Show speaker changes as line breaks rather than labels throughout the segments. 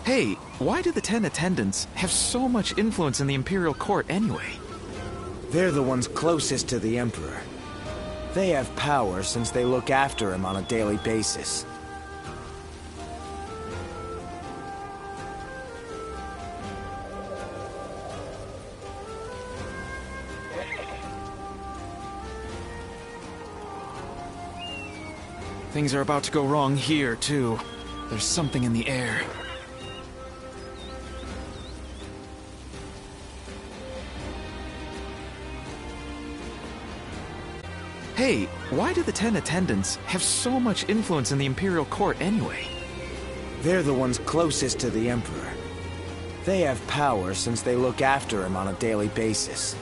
Hey, why do the 10 attendants have so much influence in the Imperial Court anyway?
They're the ones closest to the Emperor. They have power since they look after him on a daily basis.
Things are about to go wrong here, too. There's something in the air. Hey, why do the 10 attendants have so much influence in the Imperial Court anyway?
They're the ones closest to the Emperor. They have power since they look after him on a daily basis.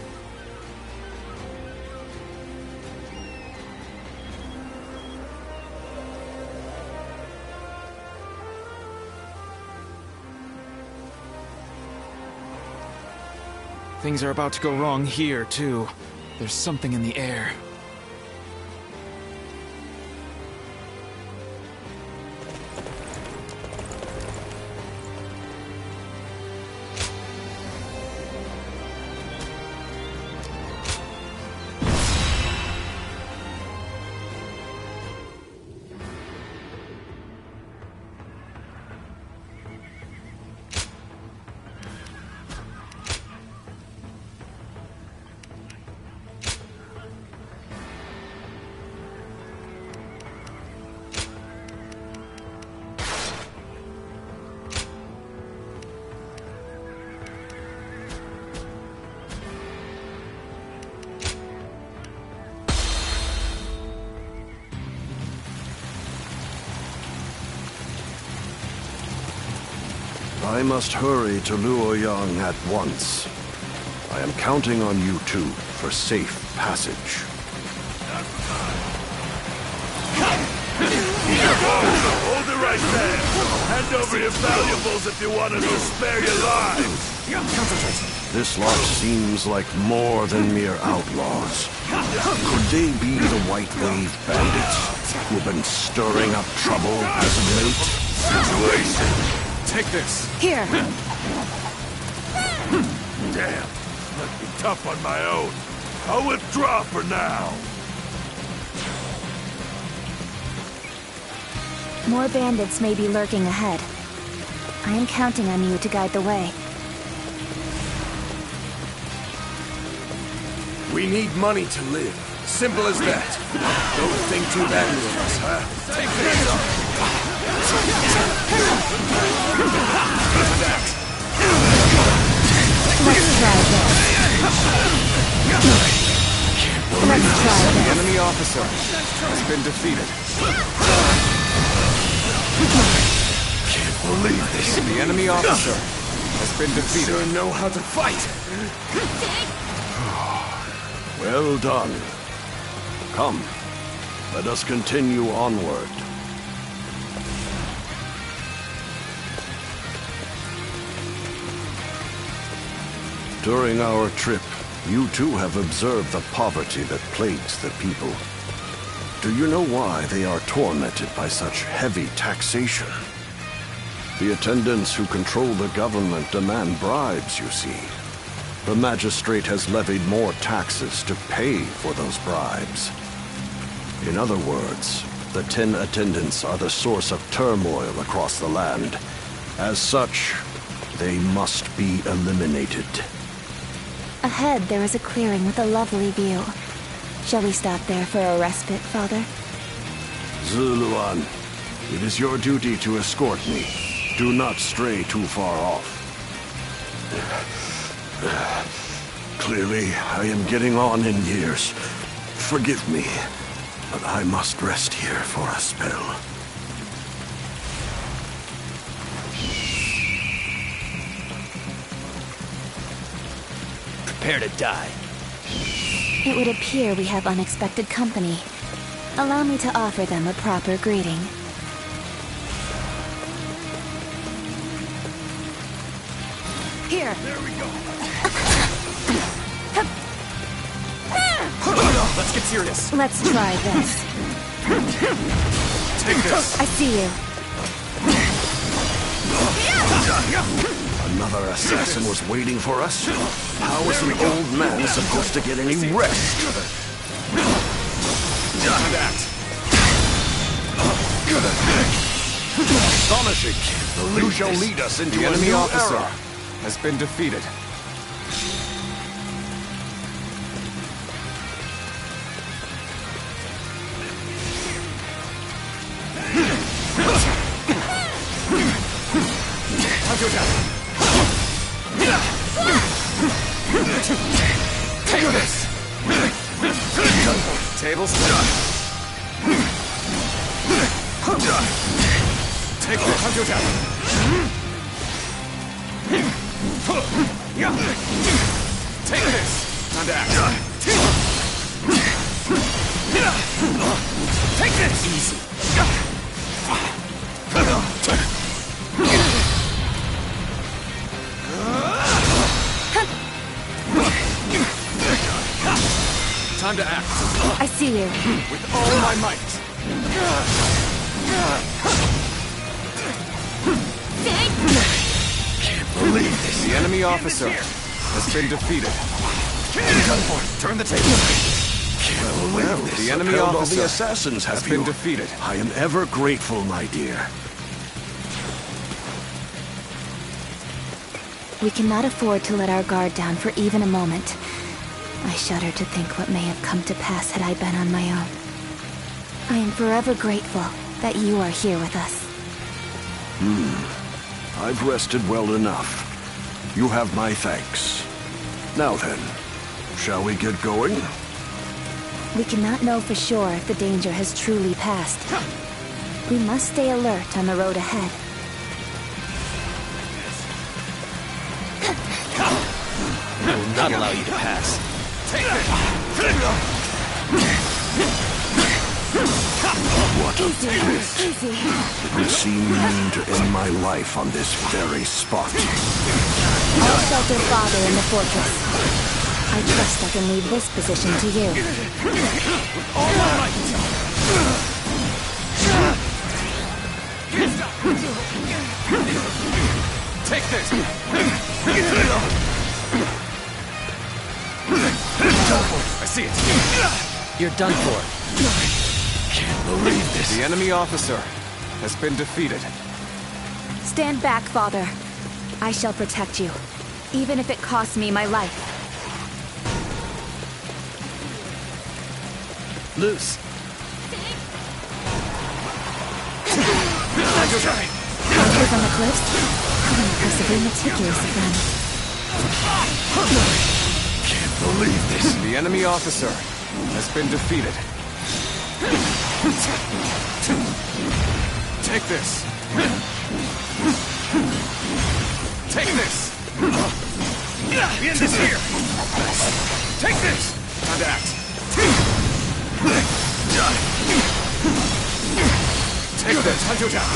Things are about to go wrong here, too. There's something in the air.
I must hurry to Luoyang at once. I am counting on you two for safe passage.
Hold it right there! Hand over your valuables if you want us to spare your lives!
This lot seems like more than mere outlaws. Could they be the White Wave bandits who've been stirring up trouble as of late?
Situation!
Take this!
Here!
Damn! Must be tough on my own. I'll withdraw for now.
More bandits may be lurking ahead. I am counting on you to guide the way.
We need money to live. Simple as that. Don't think too badly of us, huh? Take this!
Let's try this. Let's try
The
this.
enemy officer has been defeated.
Can't believe this.
The enemy officer has been defeated.
Sure know how to fight.
Well done. Come, let us continue onward. During our trip, you too have observed the poverty that plagues the people. Do you know why they are tormented by such heavy taxation? The attendants who control the government demand bribes, you see. The magistrate has levied more taxes to pay for those bribes. In other words, the 10 attendants are the source of turmoil across the land. As such, they must be eliminated.
Ahead, there is a clearing with a lovely view. Shall we stop there for a respite, Father?
Zuluan, it is your duty to escort me. Do not stray too far off. Clearly, I am getting on in years. Forgive me, but I must rest here for a spell.
Prepare to die.
It would appear we have unexpected company. Allow me to offer them a proper greeting. Here.
There we go.
Let's get serious.
Let's try this.
Take this.
I see you.
Another assassin was waiting for us? How is an old man supposed to get any rest? Astonishing! You shall lead us into
The
a
enemy
new
officer
era.
has been defeated.
Take this!
Tables turn.
Take this! Take this!
Time to act.
Take this! Easy.
Time to act.
I see you.
With all my might.
Can't believe this.
The enemy officer has been defeated.
Turn the tables.
Well,
The enemy
all
officer
the assassins
has
have
been
you.
defeated.
I am ever grateful, my dear.
We cannot afford to let our guard down for even a moment. I shudder to think what may have come to pass had I been on my own. I am forever grateful that you are here with us.
I've rested well enough. You have my thanks. Now then, shall we get going?
We cannot know for sure if the danger has truly passed. We must stay alert on the road ahead.
I will not allow you to pass.
Easy, easy.
It would seem mean to end my life on this very spot.
I'll shelter Father in the fortress. I trust I can leave this position to you.
All my might! Take this! I see it! You're done for.
Can't believe this.
The enemy officer has been defeated.
Stand back, Father. I shall protect you, even if it costs me my life.
Loose.
Hunters on the cliffs? How impressively meticulous of them.
Can't believe this.
The enemy officer has been defeated.
Take this. Take this. The end is here. Take this.
Time to act.
Take this. Hunt you down.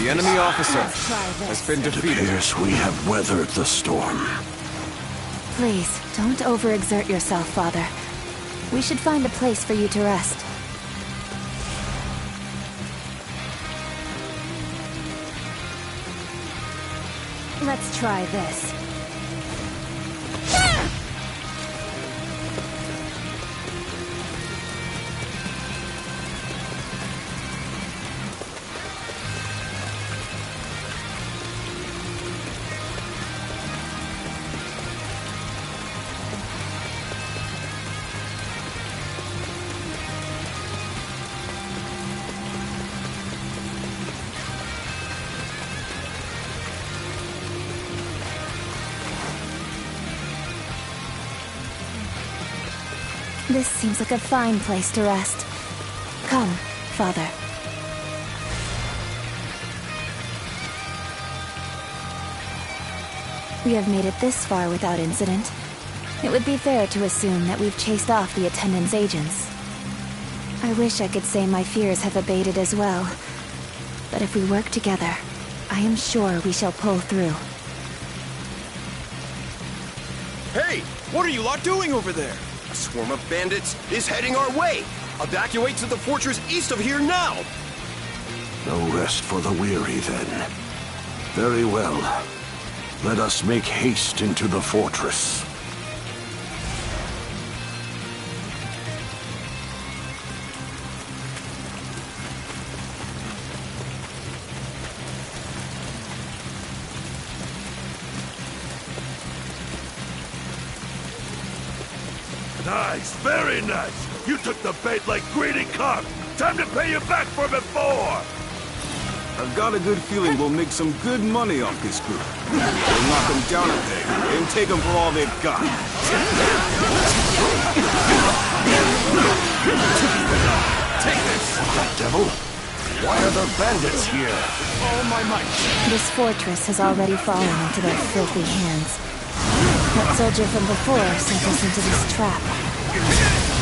The enemy officer
Try this.
has been
It
defeated.
appears we have weathered the storm.
Please, don't overexert yourself, Father. We should find a place for you to rest. Let's try this. This seems like a fine place to rest. Come, Father. We have made it this far without incident. It would be fair to assume that we've chased off the attendant's agents. I wish I could say my fears have abated as well. But if we work together, I am sure we shall pull through.
Hey! What are you lot doing over there? A swarm of bandits is heading our way! Evacuate to the fortress east of here now!
No rest for the weary, then. Very well. Let us make haste into the fortress.
Nice, very nice. You took the bait like greedy carp. Time to pay you back for before.
I've got a good feeling we'll make some good money off this group. We'll knock them down a peg and take them for all they've got.
Take this!
Devil? Why are there bandits here?
All my might.
This fortress has already fallen into their filthy hands. That soldier from before sent us into this trap.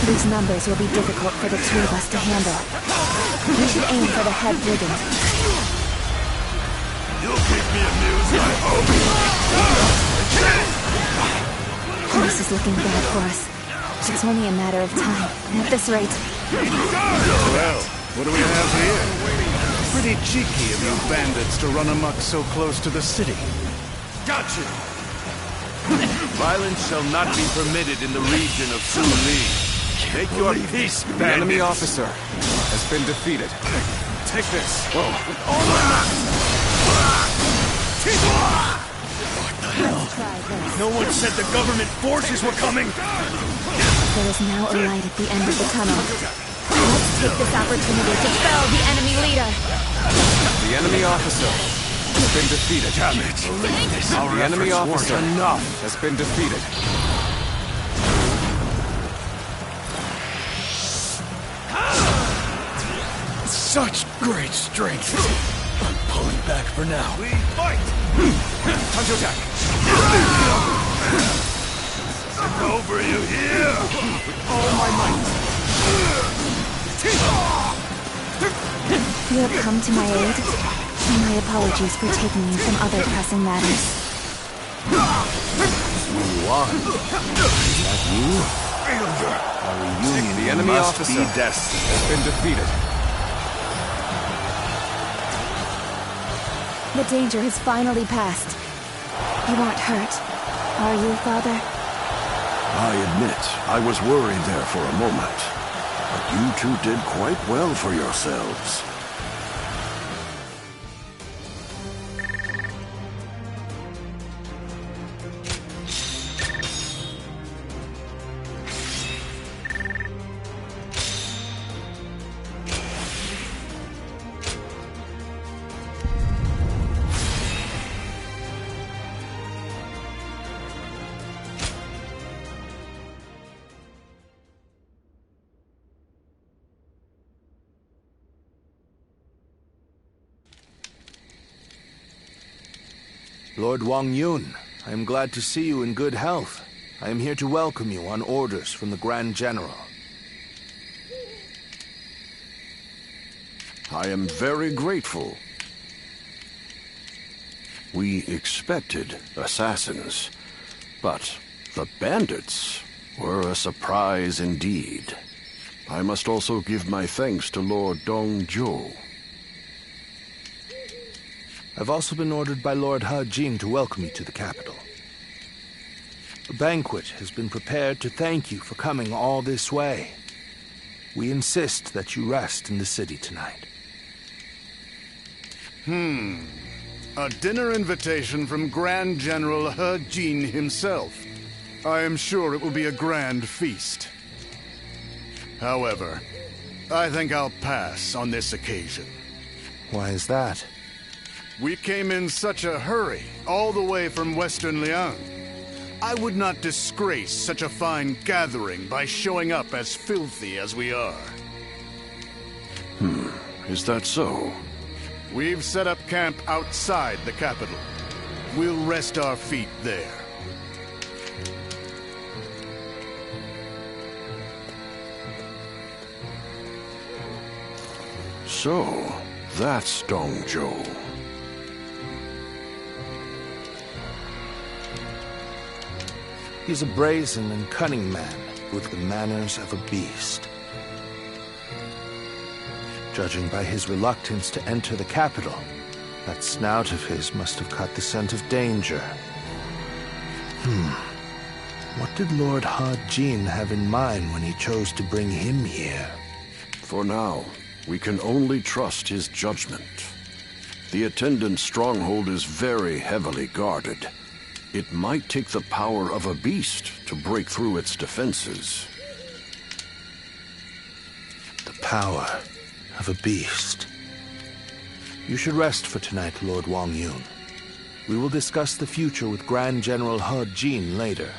These numbers will be difficult for the two of us to handle. We should aim for the head brigand.
You'll keep me amused, I hope.
This is looking bad for us. It's only a matter of time. At this rate...
Well, what do we have here? Pretty cheeky of you bandits to run amok so close to the city.
Gotcha! Violence shall not be permitted in the region of Su-Li. Make your peace, bandits!
The enemy officer has been defeated. Take this. Whoa.
All my might! No one said the government forces were coming!
There is now a light at the end of the tunnel. Let's take this opportunity to fell the enemy leader!
The enemy officer has been defeated.
Damn it!
The enemy officer
enough.
has been defeated. Such great strength. I'm pulling back for now.
We fight!
Time to attack.
I'm over you here!
With all my might.
You have come to my aid. My apologies for taking you from other pressing matters.
Is that you? Our reunion
The enemy
must
officer
be Dynasty.
has been defeated.
The danger has finally passed. You aren't hurt, are you, Father?
I admit, I was worried there for a moment. But you two did quite well for yourselves.
Lord Wang Yun, I am glad to see you in good health. I am here to welcome you on orders from the Grand General.
I am very grateful. We expected assassins, but the bandits were a surprise indeed. I must also give my thanks to Lord Dongzhou.
I've also been ordered by Lord Ha Jin to welcome you to the capital. A banquet has been prepared to thank you for coming all this way. We insist that you rest in the city tonight.
A dinner invitation from Grand General He Jin himself. I am sure it will be a grand feast. However, I think I'll pass on this occasion.
Why is that?
We came in such a hurry, all the way from Western Liang. I would not disgrace such a fine gathering by showing up as filthy as we are.
Is that so?
We've set up camp outside the capital. We'll rest our feet there.
So, that's Dongzhou.
He's a brazen and cunning man with the manners of a beast. Judging by his reluctance to enter the capital, that snout of his must have caught the scent of danger. What did Lord Hajin have in mind when he chose to bring him here?
For now, we can only trust his judgment. The attendant stronghold is very heavily guarded. It might take the power of a beast to break through its defenses.
The power of a beast. You should rest for tonight, Lord Wang Yun. We will discuss the future with Grand General He Jin later.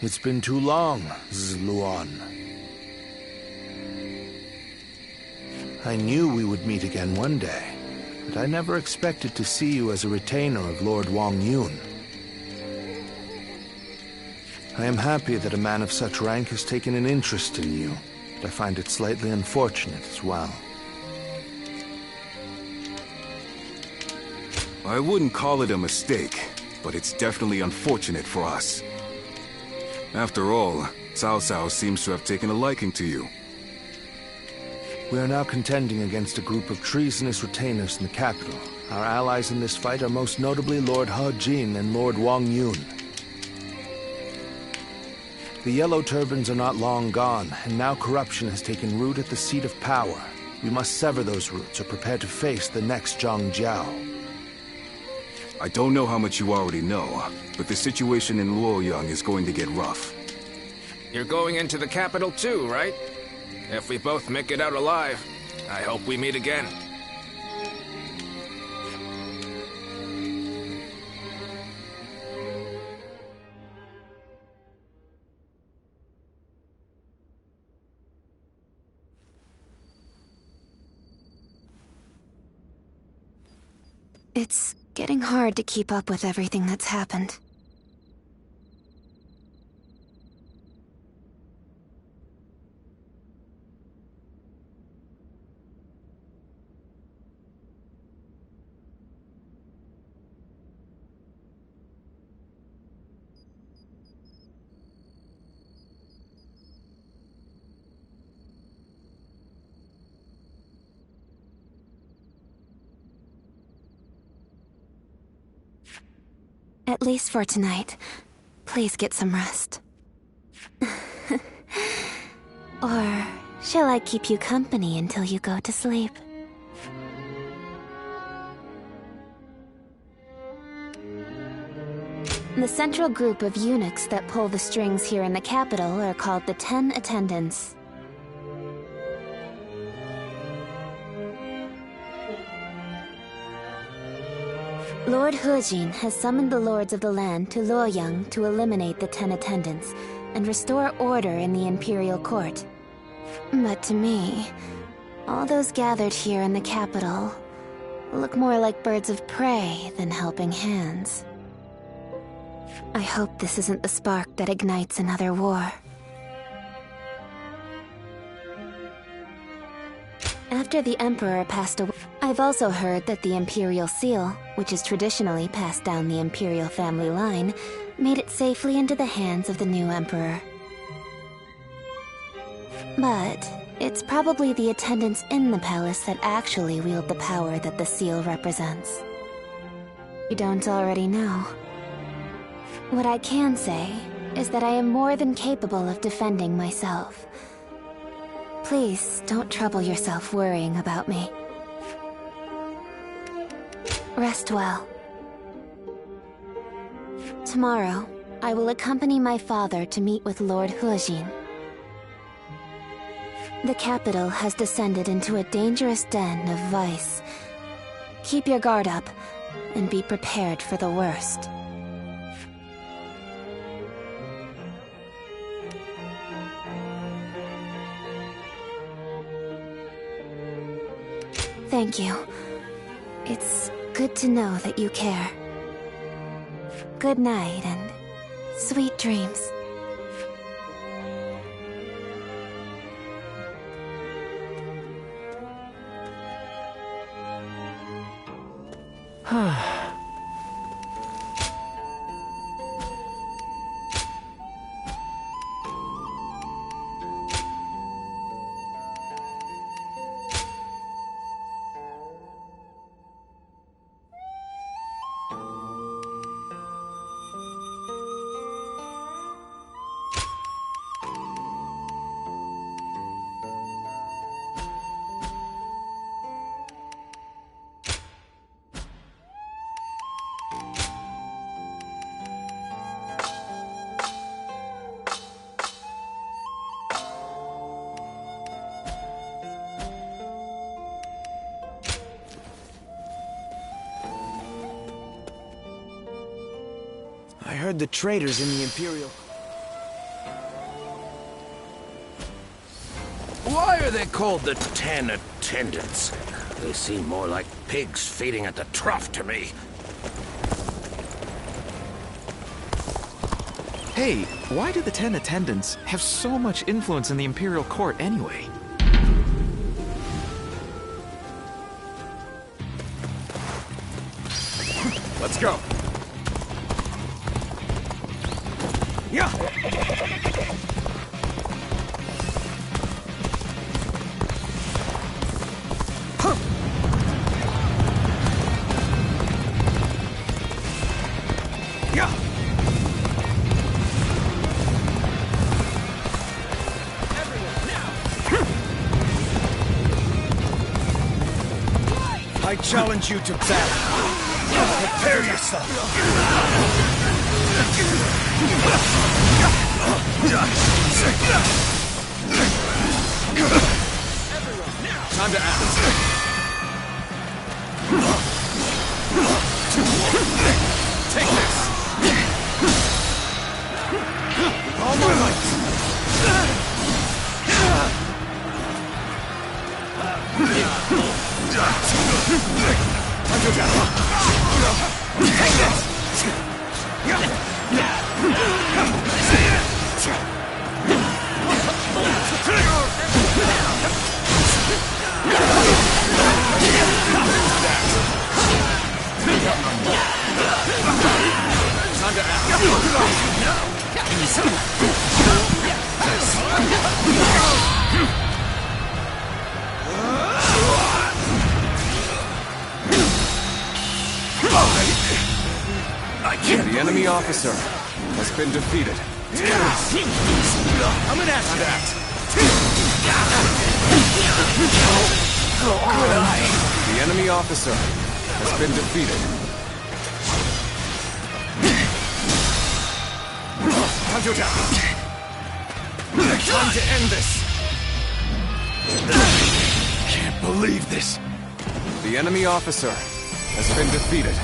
It's been too long, Zluan. I knew we would meet again one day, but I never expected to see you as a retainer of Lord Wang Yun. I am happy that a man of such rank has taken an interest in you, but I find it slightly unfortunate as well.
I wouldn't call it a mistake, but it's definitely unfortunate for us. After all, Cao Cao seems to have taken a liking to you.
We are now contending against a group of treasonous retainers in the capital. Our allies in this fight are most notably Lord He Jin and Lord Wang Yun. The Yellow Turbans are not long gone, and now corruption has taken root at the seat of power. We must sever those roots or prepare to face the next Zhang Jiao.
I don't know how much you already know, but the situation in Luoyang is going to get rough.
You're going into the capital too, right? If we both make it out alive, I hope we meet again.
It's getting hard to keep up with everything that's happened. At least for tonight. Please get some rest. Or shall I keep you company until you go to sleep? The central group of eunuchs that pull the strings here in the capital are called the 10 Attendants. Lord He Jin has summoned the lords of the land to Luoyang to eliminate the 10 Attendants and restore order in the imperial court. But to me, all those gathered here in the capital look more like birds of prey than helping hands. I hope this isn't the spark that ignites another war. After the Emperor passed away, I've also heard that the Imperial Seal, which is traditionally passed down the Imperial family line, made it safely into the hands of the new Emperor. But it's probably the attendants in the palace that actually wield the power that the seal represents. You don't already know. What I can say is that I am more than capable of defending myself. Please don't trouble yourself worrying about me. Rest well. Tomorrow, I will accompany my father to meet with Lord Huajin. The capital has descended into a dangerous den of vice. Keep your guard up, and be prepared for the worst. Thank you. It's good to know that you care. Good night and sweet dreams.
I heard the traitors in the Imperial...
Why are they called the 10 Attendants? They seem more like pigs feeding at the trough to me.
Hey, why do the 10 Attendants have so much influence in the Imperial Court anyway?
Let's go. Yeah.
I challenge you to battle. Prepare yourself.
Time to act. Take this. All my might. Take this. Time to act. I can't.
The enemy officer has been defeated.
I'm an act.
The enemy officer has been defeated.
Time to attack. Time to end this. Can't believe this.
The enemy officer has been defeated.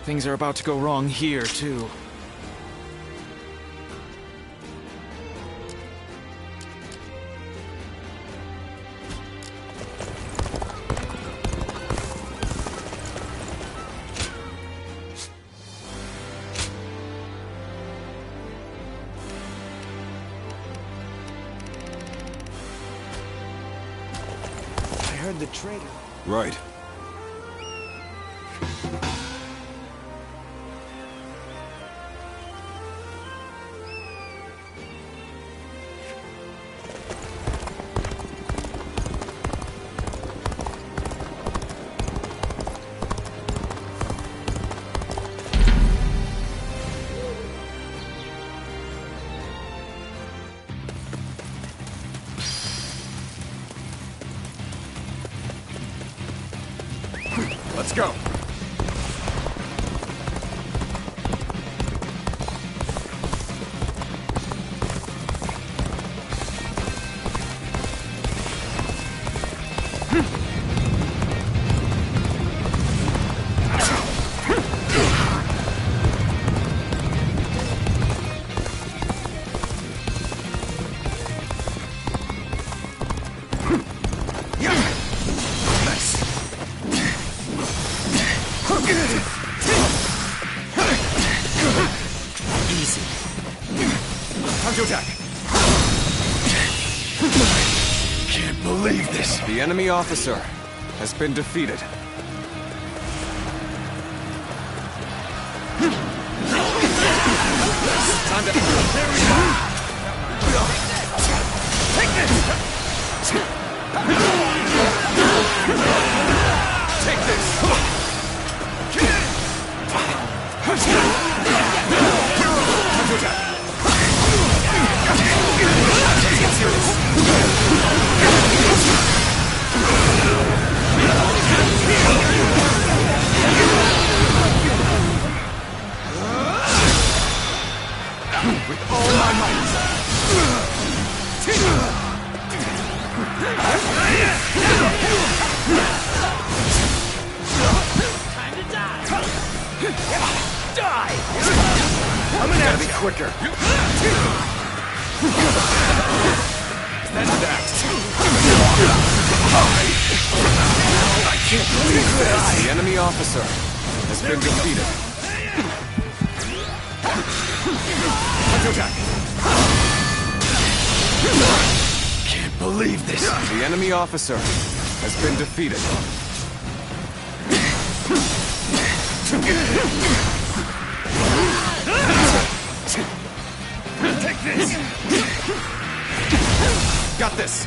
Things are about to go wrong here, too.
I heard the traitor.
Right.
Let's go.
Easy.
Time to attack. Can't believe this.
The enemy officer has been defeated.
Time to... There we go. Take this. Take this. Time to attack. Get serious. With all my might.
Time to die!
Die! I'm gonna have to be quicker. That's that. I can't believe this.
The enemy officer has been defeated.
Time to attack. Can't believe this.
The enemy officer has been defeated.
Take this.
Got this.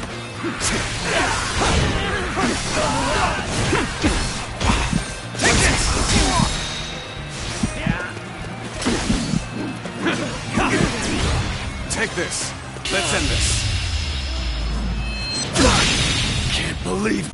Take this.
Take this. Let's end this.
Can't believe.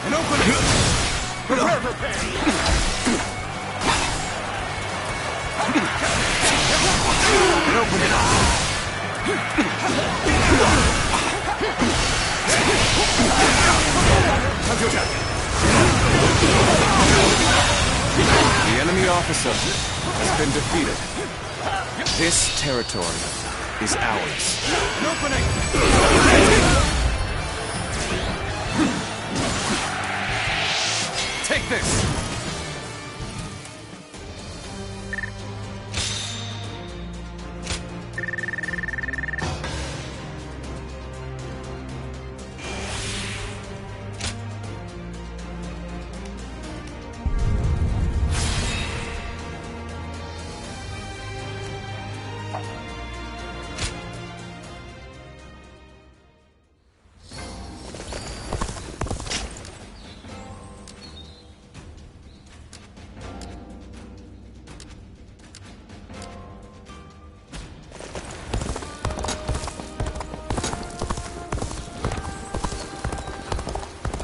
An opening! Prepare for pain! An opening! Time to attack!
The enemy officer has been defeated. This territory is ours.
An opening!
Take this!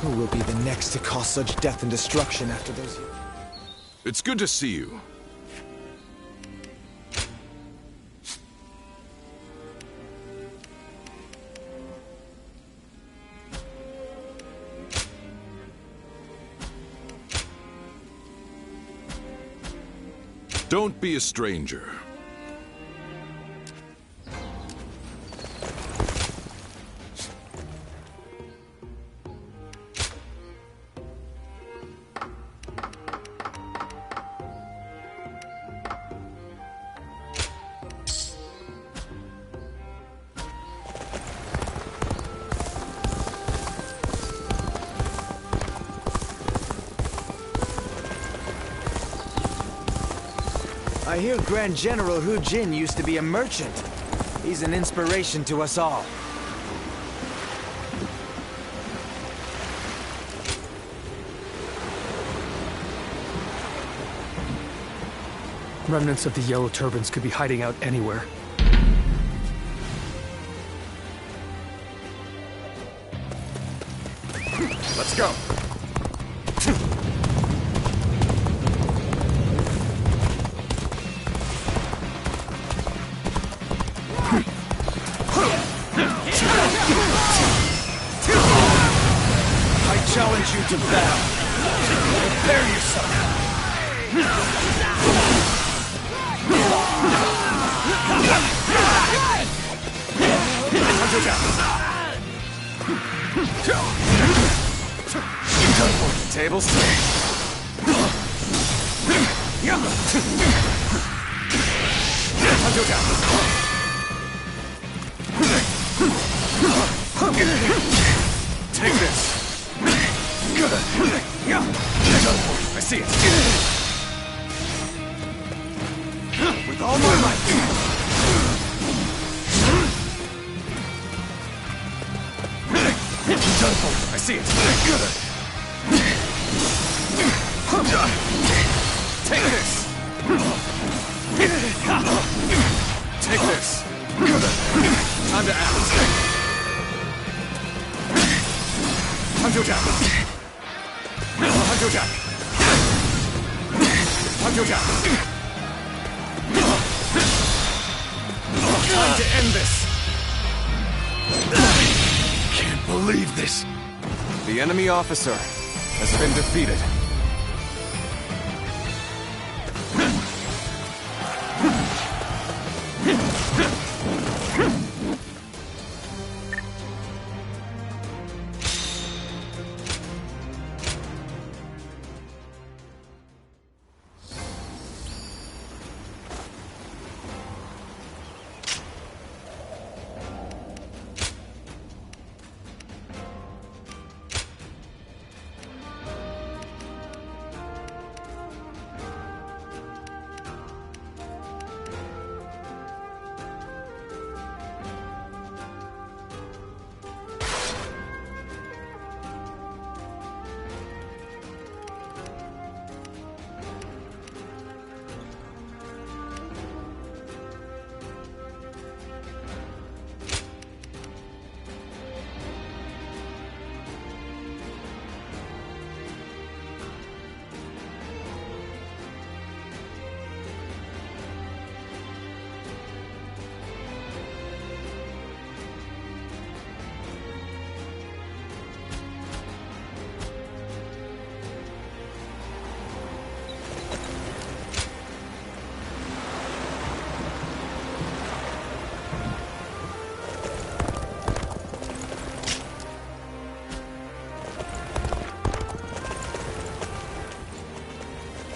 Who will be the next to cause such death and destruction after those...
It's good to see you. Don't be a stranger.
I hear Grand General Hu Jin used to be a merchant. He's an inspiration to us all.
Remnants of the Yellow Turbans could be hiding out anywhere.
Let's go!
I challenge you to battle. Prepare yourself.
Tables turn.
Take this! I see it! With all my might! I see it! Take this! Take this! Time to act! Time to attack! Time to attack! Time to attack! Time to end this! Can't believe this!
The enemy officer has been defeated.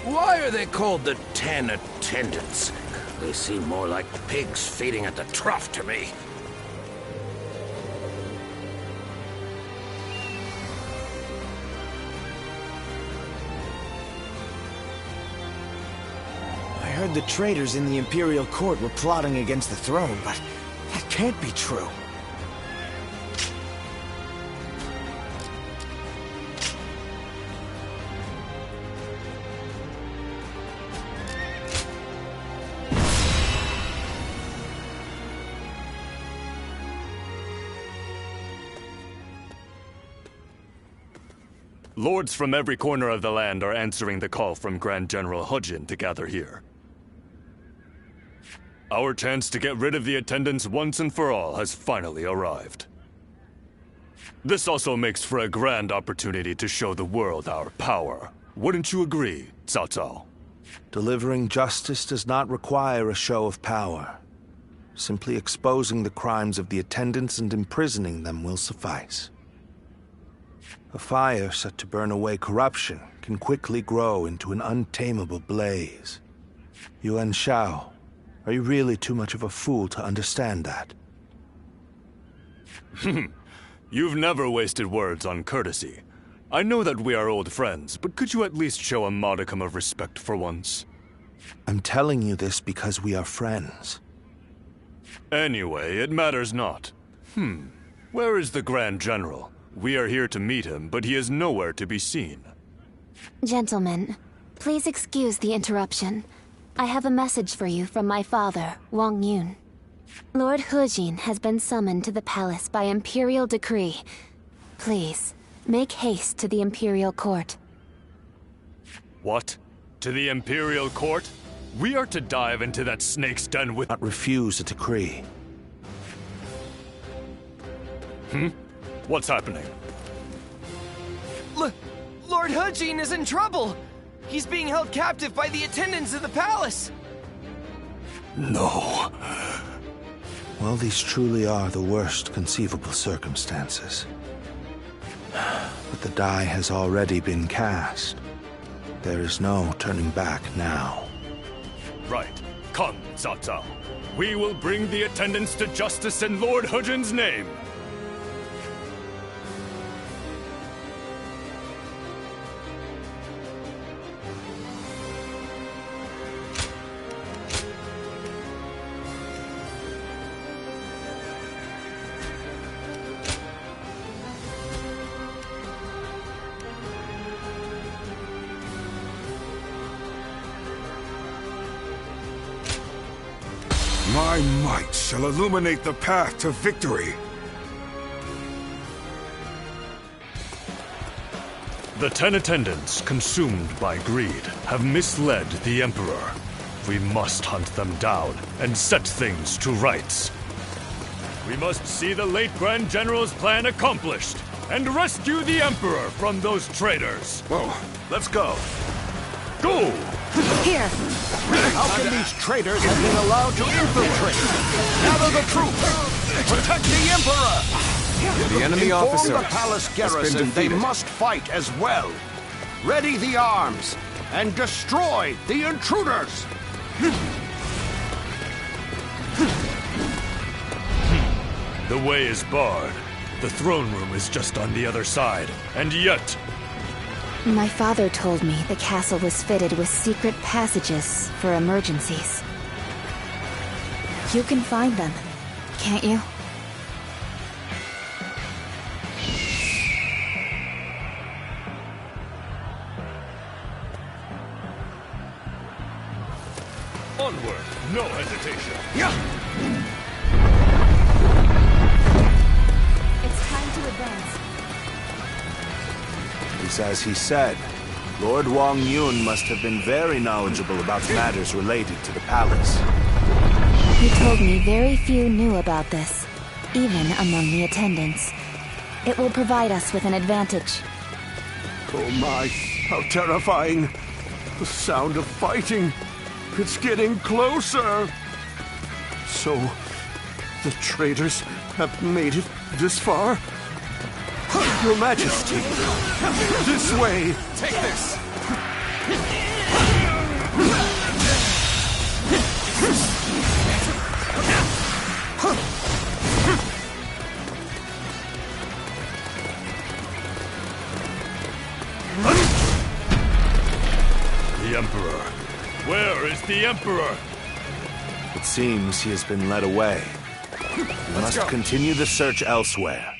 Why are they called the 10 Attendants? They seem more like pigs feeding at the trough to me.
I heard the traitors in the Imperial Court were plotting against the throne, but that can't be true.
Lords from every corner of the land are answering the call from Grand General Hujin to gather here. Our chance to get rid of the attendants once and for all has finally arrived. This also makes for a grand opportunity to show the world our power. Wouldn't you agree, Cao Cao?
Delivering justice does not require a show of power. Simply exposing the crimes of the attendants and imprisoning them will suffice. A fire set to burn away corruption can quickly grow into an untamable blaze. Yuan Shao, are you really too much of a fool to understand that?
You've never wasted words on courtesy. I know that we are old friends, but could you at least show a modicum of respect for once?
I'm telling you this because we are friends.
Anyway, it matters not. Where is the Grand General? We are here to meet him, but he is nowhere to be seen.
Gentlemen, please excuse the interruption. I have a message for you from my father, Wang Yun. Lord Hujin has been summoned to the palace by Imperial decree. Please, make haste to the Imperial Court.
What? To the Imperial Court? We are to dive into that snake's den with—
Not refuse a decree.
What's happening?
Lord Hujin is in trouble! He's being held captive by the attendants of the palace!
No.
Well, these truly are the worst conceivable circumstances. But the die has already been cast. There is no turning back now.
Right. Come, Cao Cao. We will bring the attendants to justice in Lord Hujin's name.
My might shall illuminate the path to victory.
The 10 attendants, consumed by greed, have misled the Emperor. We must hunt them down and set things to rights. We must see the late Grand General's plan accomplished and rescue the Emperor from those traitors.
Well, let's go.
Go!
Here!
How can these traitors have been allowed to infiltrate? Gather the troops! Protect the Emperor!
The enemy officer
Inform the palace
has been
garrison they
defeated.
must fight as well. Ready the arms and destroy the intruders!
The way is barred. The throne room is just on the other side, and yet—
My father told me the castle was fitted with secret passages for emergencies. You can find them, can't you?
onward, no hesitation.
It's time to advance.
It's as he said. Lord Wang Yun must have been very knowledgeable about matters related to the palace.
He told me very few knew about this, even among the attendants. It will provide us with an advantage.
Oh my, how terrifying. The sound of fighting. It's getting closer. So, the traitors have made it this far? Your Majesty, this way.
Take this!
the Emperor? Where is the Emperor?
It seems he has been led away. We must continue the search elsewhere.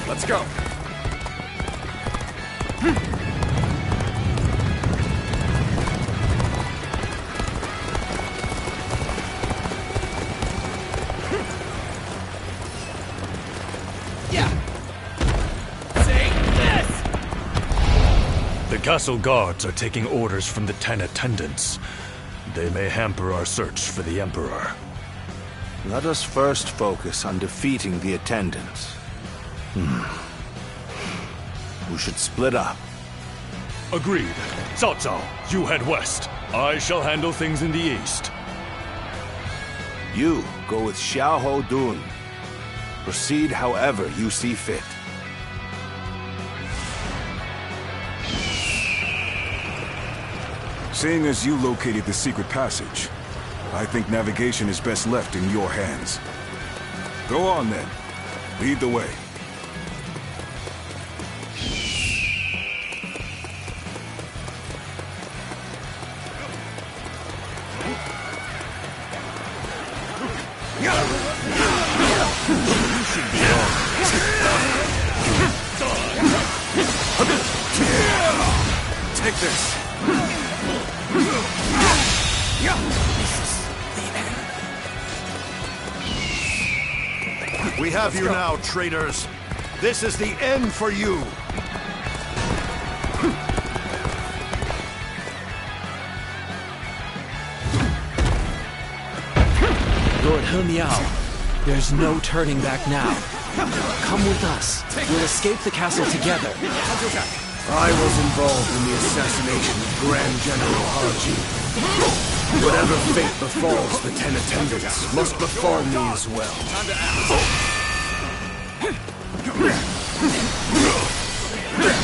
Let's go.
The castle guards are taking orders from the 10 attendants. They may hamper our search for the Emperor.
Let us first focus on defeating the attendants. We should split up.
Agreed. Cao Cao, you head west. I shall handle things in the east.
You go with Xiahou Dun. Proceed however you see fit.
Seeing as you located the secret passage, I think navigation is best left in your hands. Go on then. Lead the way.
Take this.
We have you now, traitors. This is the end for you.
Lord He Miao, there's no turning back now. Come with us. We'll escape the castle together.
I was involved in the assassination of Grand General Haji. Whatever fate befalls the 10 attendants must befall me as well.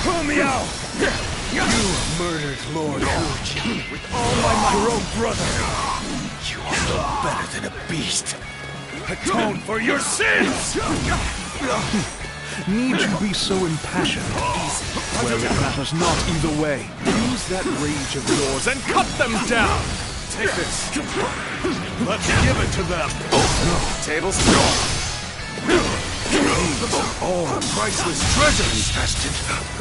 He Miao! You murdered Lord Haji with all my might. Your own brother. You are no better than a beast. Atone for your sins!
Need you be so impassioned? Well, it matters not either way.
Use that rage of yours and cut them down! Take this. Let's give it to them. No, tables turn. These are all priceless treasures.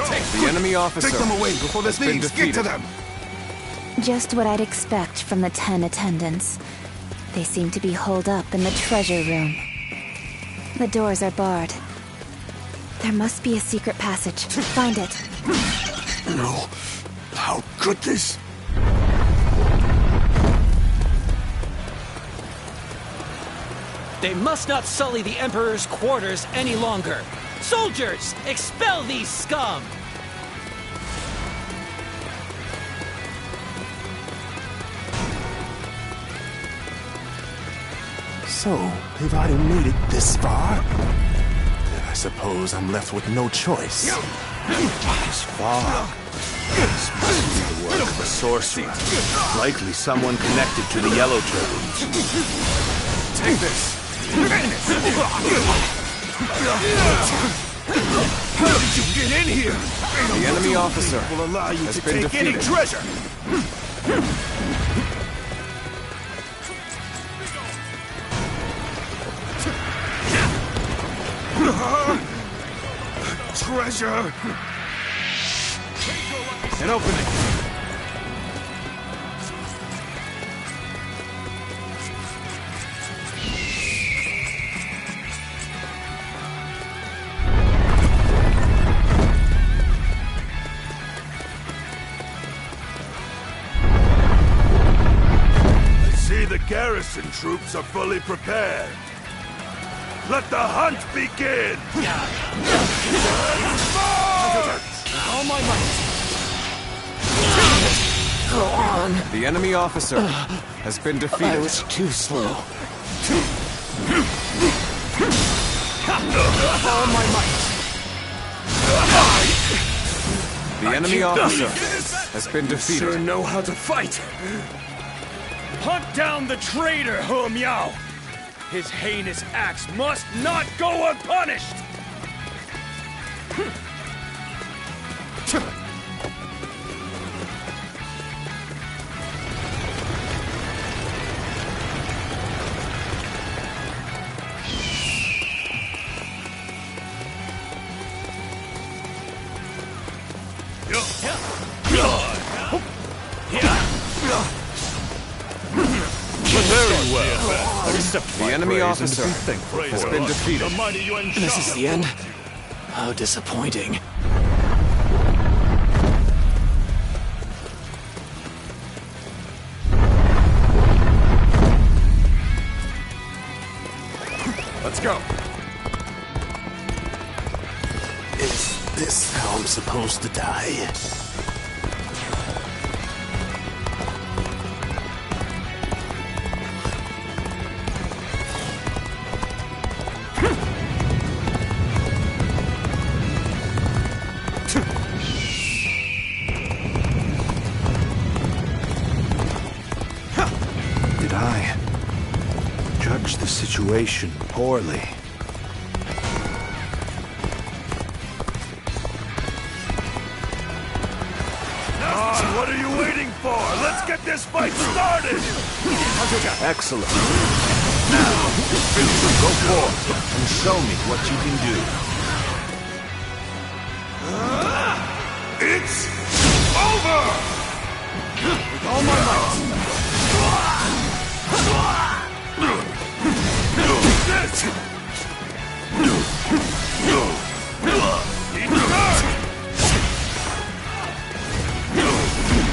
Take the enemy officer. Take them away before this meeting. Get to them.
Just what I'd expect from the 10 attendants. They seem to be holed up in the treasure room. The doors are barred. There must be a secret passage. Find it.
No. How could this?
They must not sully the Emperor's quarters any longer. Soldiers, expel these scum!
So, they've already made it this far? Then I suppose I'm left with no choice.
This far. This must be the work of a sorcerer. Likely someone connected to the Yellow Turbans.
Take this. How did you get in here? The enemy officer will allow you to take any treasure. Treasure. An opening.
Garrison troops are fully prepared. Let the hunt begin!
All my might.
Go on.
The enemy officer has been defeated.
I was too slow.
All my might.
The enemy officer has been defeated.
You sure know how to fight. Hunt down the traitor, He Miao! His heinous acts must not go unpunished!
Very well. Accept
The
my
enemy
praise
officer
and be thankful
has
for
been
it.
defeated.
The mighty Yuan
This is
Shao.
the end? How disappointing.
Let's go.
Is this how I'm supposed to die?
Did I judge the situation poorly?
What are you waiting for? Let's get this fight started!
Excellent. Now, go forth and show me what you can do.
It's over! With all my might. This! Eat dirt!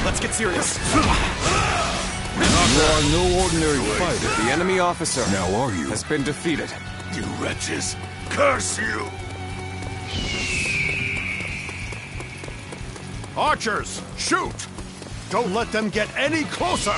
Let's get serious.
You are no ordinary fighter.
The enemy officer
Now are you?
has been defeated.
You wretches! Curse you!
Archers, shoot! Don't let them get any closer!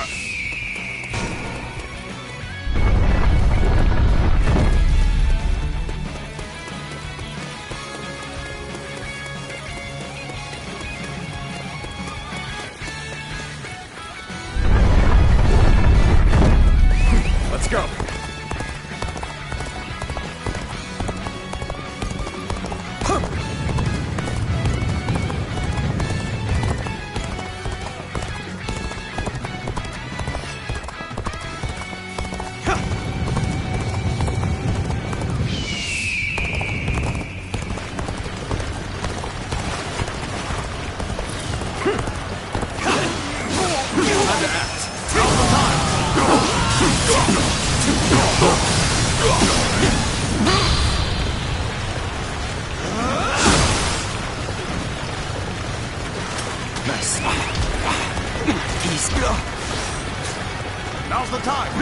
Let's go.
Nice. Easy.
Now's the time.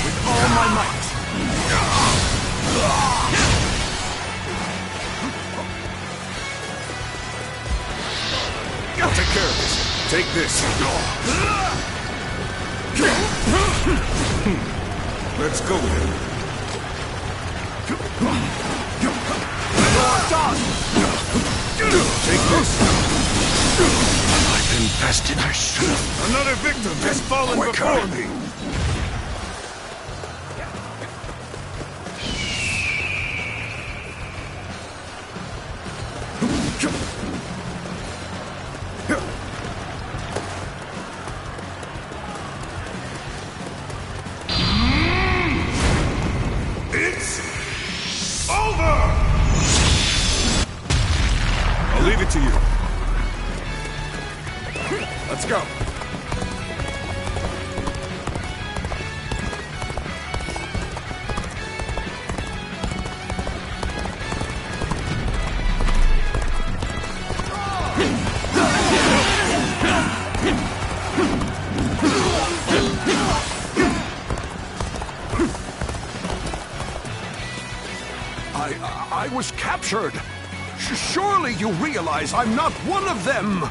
With all my might.
Take care of this. Take this.
Let's go then.
Take this.
I've invested I should have.
Another victim has fallen before me! It's over!
I'll leave it to you. Let's go. I was captured. Surely you realize I'm not one of them.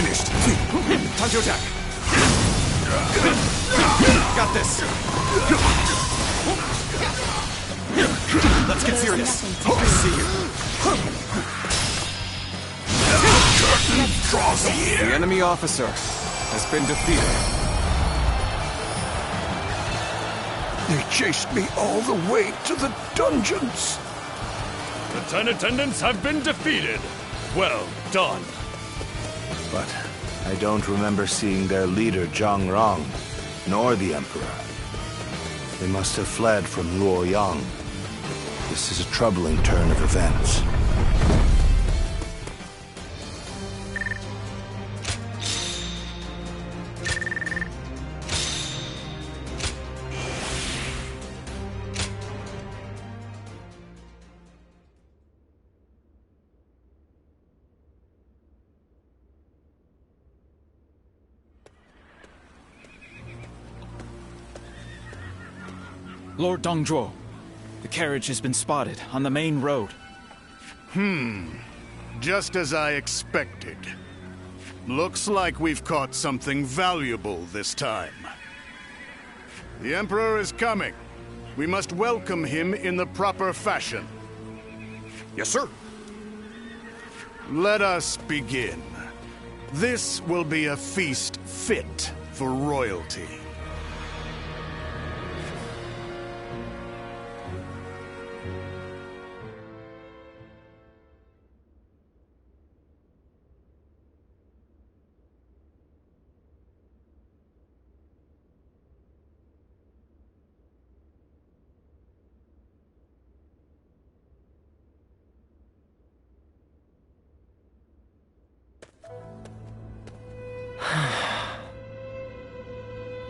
finished. Tanjo Jack. Got this. Let's get serious. I see you. Curtain draws near. The enemy officer has been defeated.
They chased me all the way to the dungeons.
The 10 attendants have been defeated. Well done.
But I don't remember seeing their leader Zhang Rong, nor the Emperor. They must have fled from Luoyang. This is a troubling turn of events.
Lord Dongzhuo, the carriage has been spotted on the main road.
Just as I expected. Looks like we've caught something valuable this time. The Emperor is coming. We must welcome him in the proper fashion.
Yes, sir.
Let us begin. This will be a feast fit for royalty.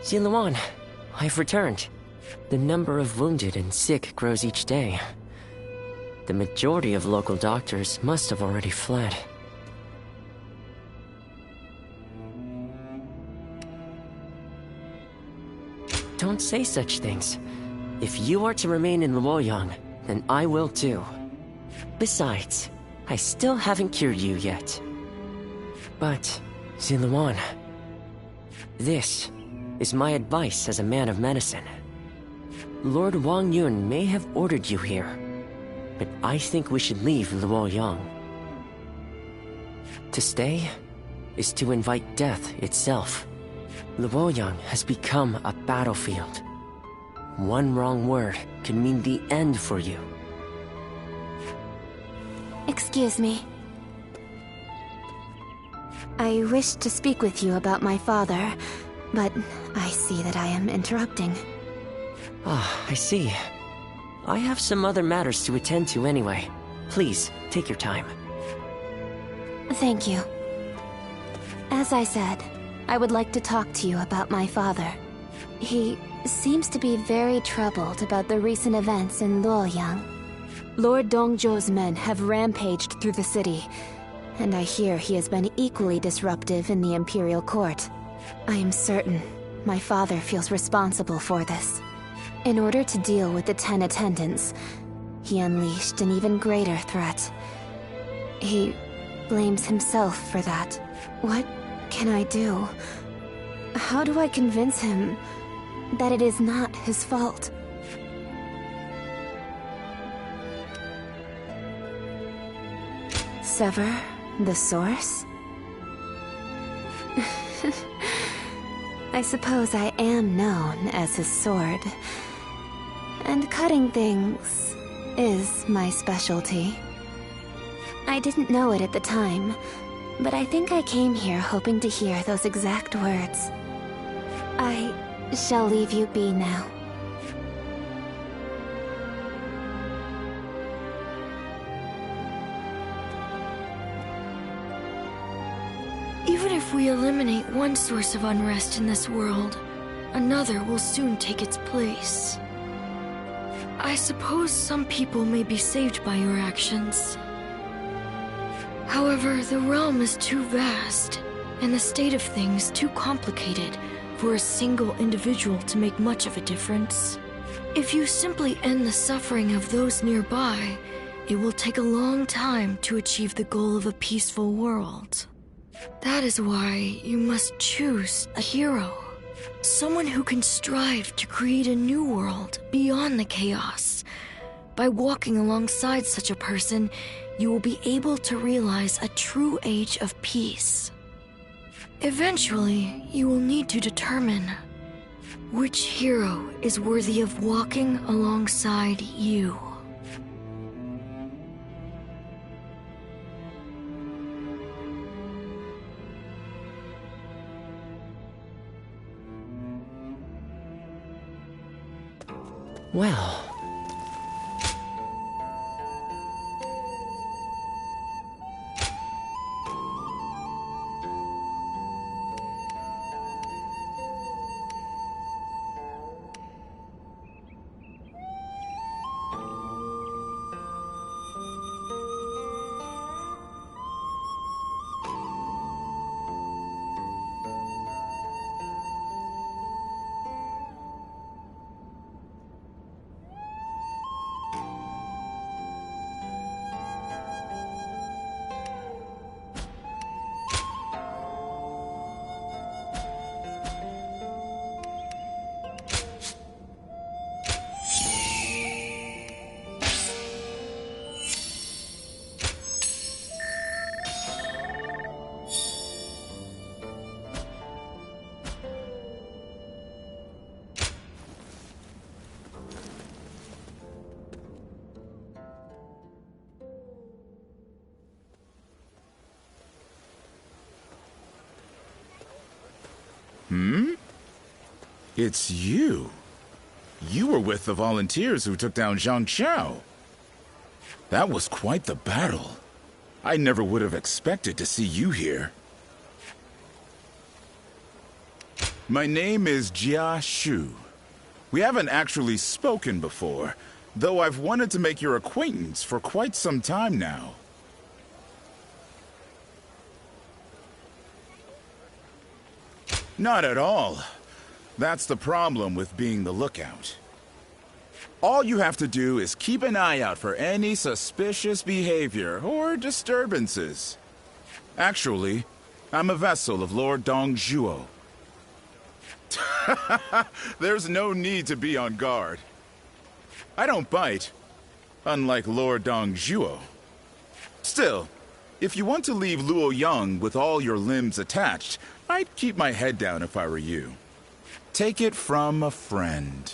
Ziluan, I've returned. The number of wounded and sick grows each day. The majority of local doctors must have already fled. Don't say such things. If you are to remain in Luoyang, then I will too. Besides, I still haven't cured you yet. But, Ziluan, this is my advice as a man of medicine. Lord Wang Yun may have ordered you here, but I think we should leave Luoyang. To stay is to invite death itself. Luoyang has become a battlefield. One wrong word could mean the end for you.
Excuse me. I wish to speak with you about my father, but I see that I am interrupting.
Ah, I see. I have some other matters to attend to anyway. Please, take your time.
Thank you. As I said, I would like to talk to you about my father. He seems to be very troubled about the recent events in Luoyang. Lord Dongzhuo's men have rampaged through the city, and I hear he has been equally disruptive in the Imperial Court. I am certain my father feels responsible for this. In order to deal with the 10 attendants, he unleashed an even greater threat. He blames himself for that. What can I do? How do I convince him that it is not his fault? Sever the source? I suppose I am known as his sword. And cutting things is my specialty. I didn't know it at the time, but I think I came here hoping to hear those exact words. I shall leave you be now.
Even if we eliminate one source of unrest in this world, another will soon take its place. I suppose some people may be saved by your actions. However, the realm is too vast, and the state of things too complicated for a single individual to make much of a difference. If you simply end the suffering of those nearby, it will take a long time to achieve the goal of a peaceful world. That is why you must choose a hero. Someone who can strive to create a new world beyond the chaos. By walking alongside such a person, you will be able to realize a true age of peace. Eventually, you will need to determine which hero is worthy of walking alongside you.
Well...
It's you. You were with the volunteers who took down Zhang Qiao. That was quite the battle. I never would have expected to see you here. My name is Jia Shu. We haven't actually spoken before, though I've wanted to make your acquaintance for quite some time now. Not at all. That's the problem with being the lookout. All you have to do is keep an eye out for any suspicious behavior or disturbances. Actually, I'm a vessel of Lord Dongzhuo. There's no need to be on guard. I don't bite, unlike Lord Dongzhuo. Still, if you want to leave Luoyang with all your limbs attached, I'd keep my head down if I were you. Take it from a friend.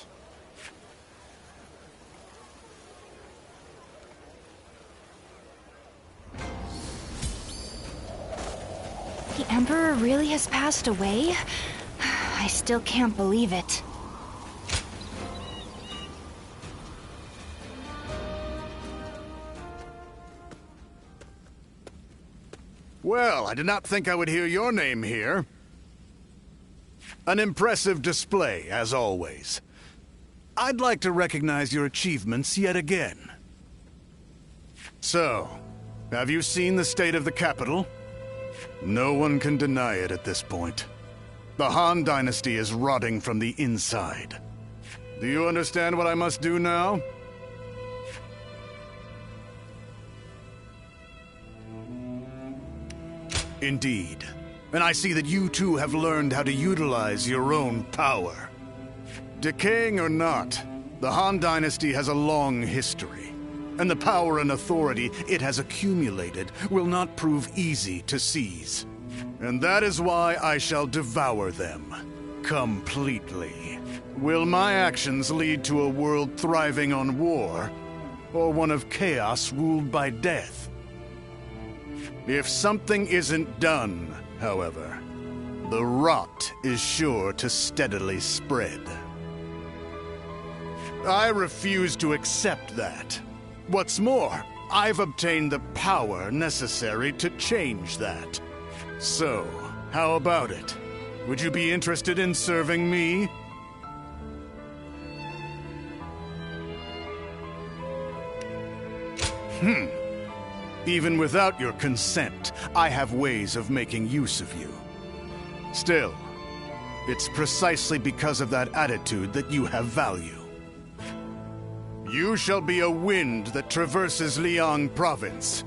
The Emperor really has passed away? I still can't believe it.
Well, I did not think I would hear your name here. An impressive display, as always. I'd like to recognize your achievements yet again. So, have you seen the state of the capital? No one can deny it at this point. The Han Dynasty is rotting from the inside. Do you understand what I must do now? Indeed. And I see that you too have learned how to utilize your own power. Decaying or not, the Han Dynasty has a long history, and the power and authority it has accumulated will not prove easy to seize. And that is why I shall devour them completely. Will my actions lead to a world thriving on war, or one of chaos ruled by death? If something isn't done, however, the rot is sure to steadily spread. I refuse to accept that. What's more, I've obtained the power necessary to change that. So, how about it? Would you be interested in serving me? Even without your consent, I have ways of making use of you. Still, it's precisely because of that attitude that you have value. You shall be a wind that traverses Liang Province,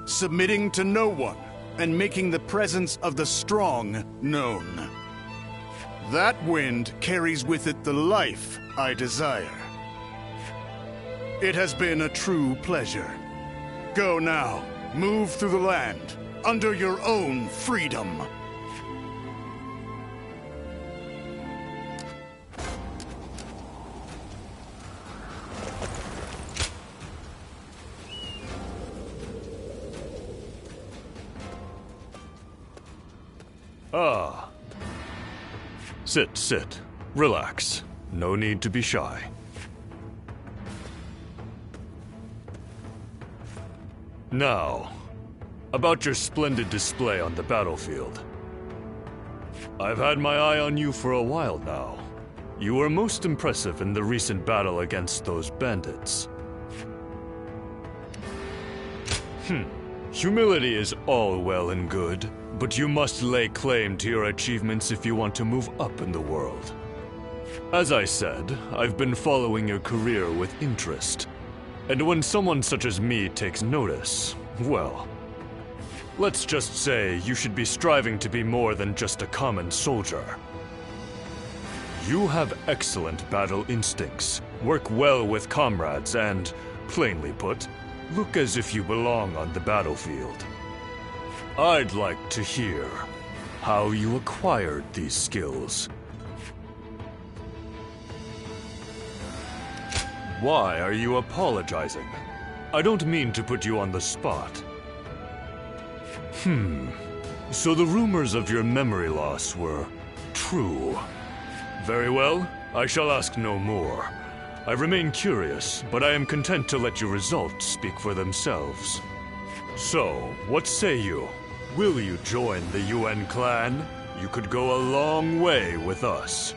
submitting to no one, and making the presence of the strong known. That wind carries with it the life I desire. It has been a true pleasure. Go now, move through the land, under your own freedom.
Ah. Sit. Relax. No need to be shy. Now, about your splendid display on the battlefield. I've had my eye on you for a while now. You were most impressive in the recent battle against those bandits. Humility is all well and good, but you must lay claim to your achievements if you want to move up in the world. As I said, I've been following your career with interest. And when someone such as me takes notice, well, let's just say you should be striving to be more than just a common soldier. You have excellent battle instincts, work well with comrades, and, plainly put, look as if you belong on the battlefield. I'd like to hear how you acquired these skills. Why are you apologizing? I don't mean to put you on the spot. So the rumors of your memory loss were true. Very well, I shall ask no more. I remain curious, but I am content to let your results speak for themselves. So, what say you? Will you join the UN clan? You could go a long way with us.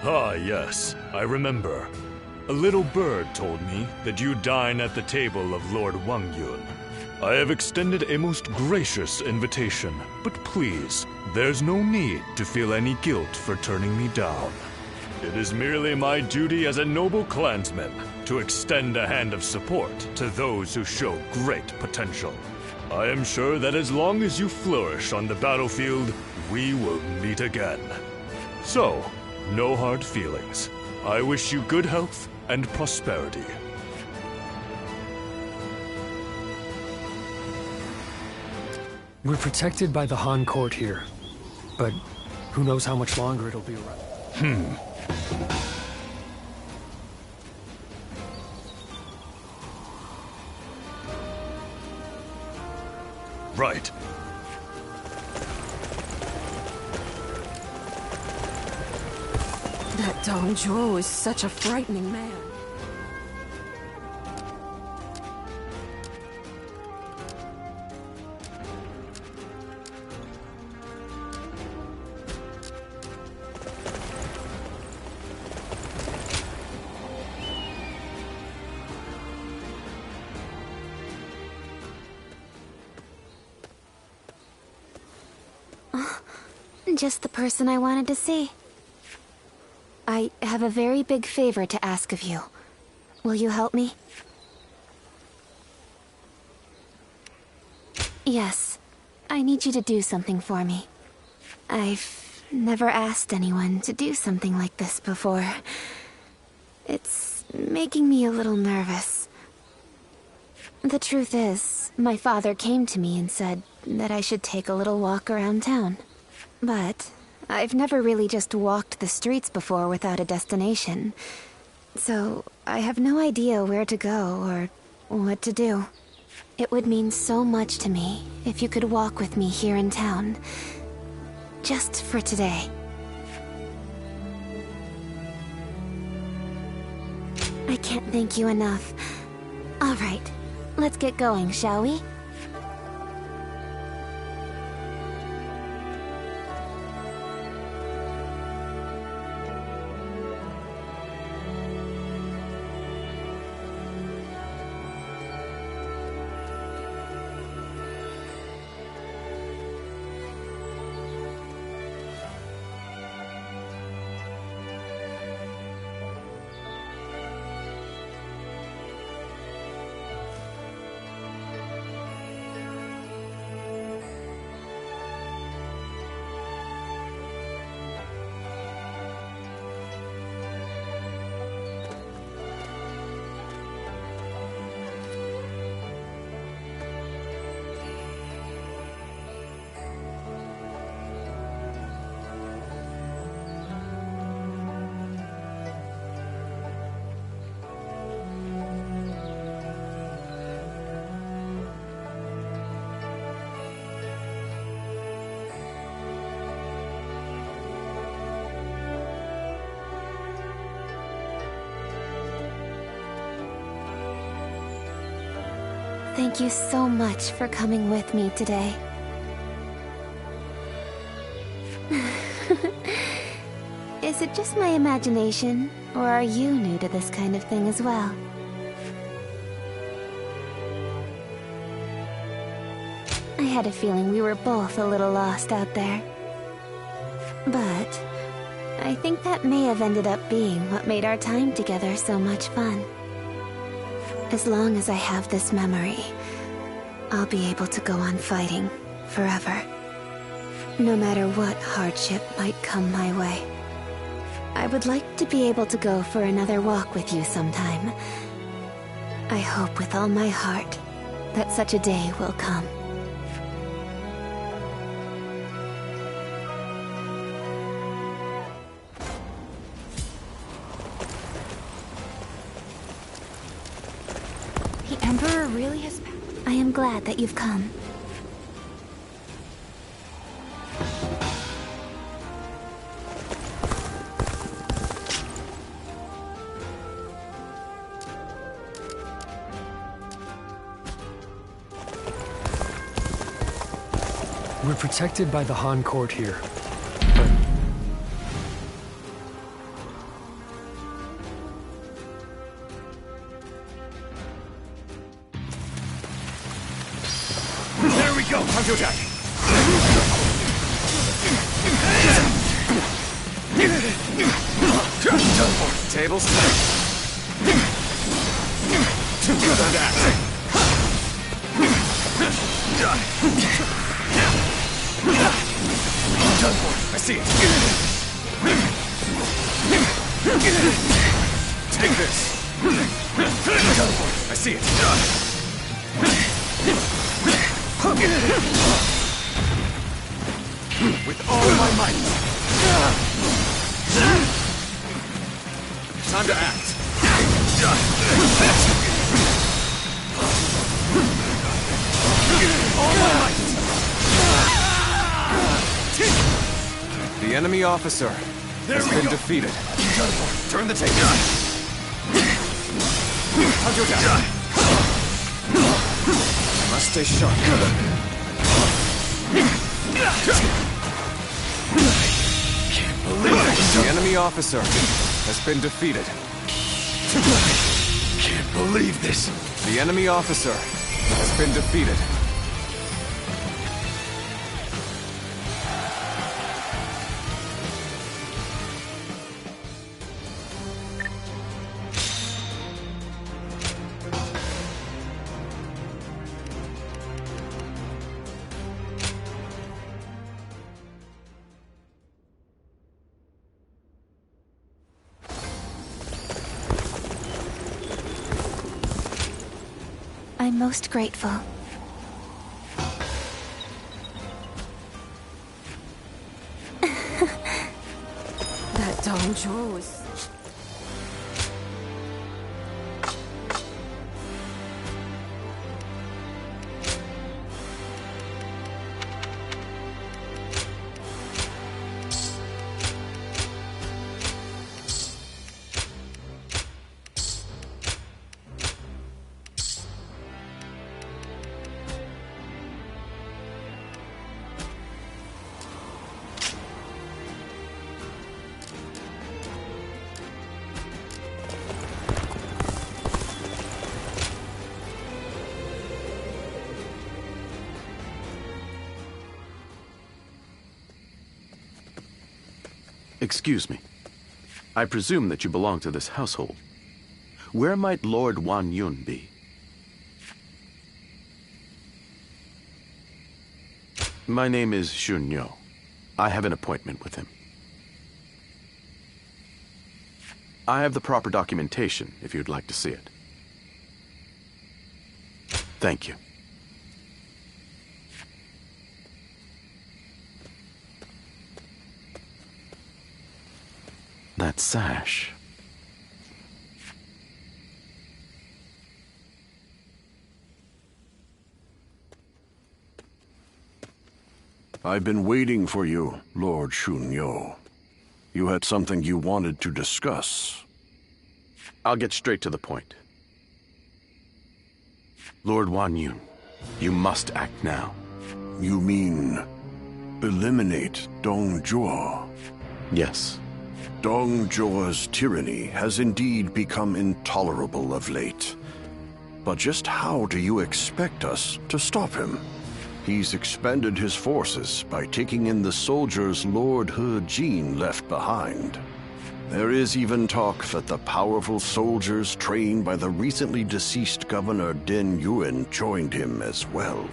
Ah, yes, I remember. A little bird told me that you dine at the table of Lord Wang Yun. I have extended a most gracious invitation, but please, there's no need to feel any guilt for turning me down. It is merely my duty as a noble clansman to extend a hand of support to those who show great potential. I am sure that as long as you flourish on the battlefield, we will meet again. So, no hard feelings. I wish you good health and prosperity.
We're protected by the Han court here, but who knows how much longer it'll be around.
Right.
That Dong Zhuo is such a frightening man.
Just the person I wanted to see. I have a very big favor to ask of you. Will you help me? Yes. I need you to do something for me. I've never asked anyone to do something like this before. It's making me a little nervous. The truth is, my father came to me and said that I should take a little walk around town. But I've never really just walked the streets before without a destination. So I have no idea where to go or what to do. It would mean so much to me if you could walk with me here in town. Just for today. I can't thank you enough. All right, let's get going, shall we? Thank you so much for coming with me today. Is it just my imagination, or are you new to this kind of thing as well? I had a feeling we were both a little lost out there. But I think that may have ended up being what made our time together so much fun. As long as I have this memory, I'll be able to go on fighting forever. No matter what hardship might come my way. I would like to be able to go for another walk with you sometime. I hope with all my heart that such a day will come. The Emperor really has... I am glad that you've come.
We're protected by the Han court here, but...
There we go! Time to attack!
Tables.
I see it. Take this. I see it. With all my might. Time to act. All my might.
The enemy officer has been defeated.
Turn the tape. Time to attack.
Must stay sharp.
Can't believe it.
The enemy officer has been defeated.
Can't believe this.
The enemy officer has been defeated.
I'm most grateful.
That Dongzhuo was...
Excuse me. I presume that you belong to this household. Where might Lord Wan Yun be? My name is Xun Yo. I have an appointment with him. I have the proper documentation if you'd like to see it. Thank you. That sash.
I've been waiting for you, Lord Xun Yo. You had something you wanted to discuss.
I'll get straight to the point. Lord Wan Yun, you must act now.
You mean eliminate Dong Zhuo?
Yes.
Dong Zhuo's tyranny has indeed become intolerable of late. But just how do you expect us to stop him? He's expanded his forces by taking in the soldiers Lord He Jin left behind. There is even talk that the powerful soldiers trained by the recently deceased Governor Din Yuan joined him as well.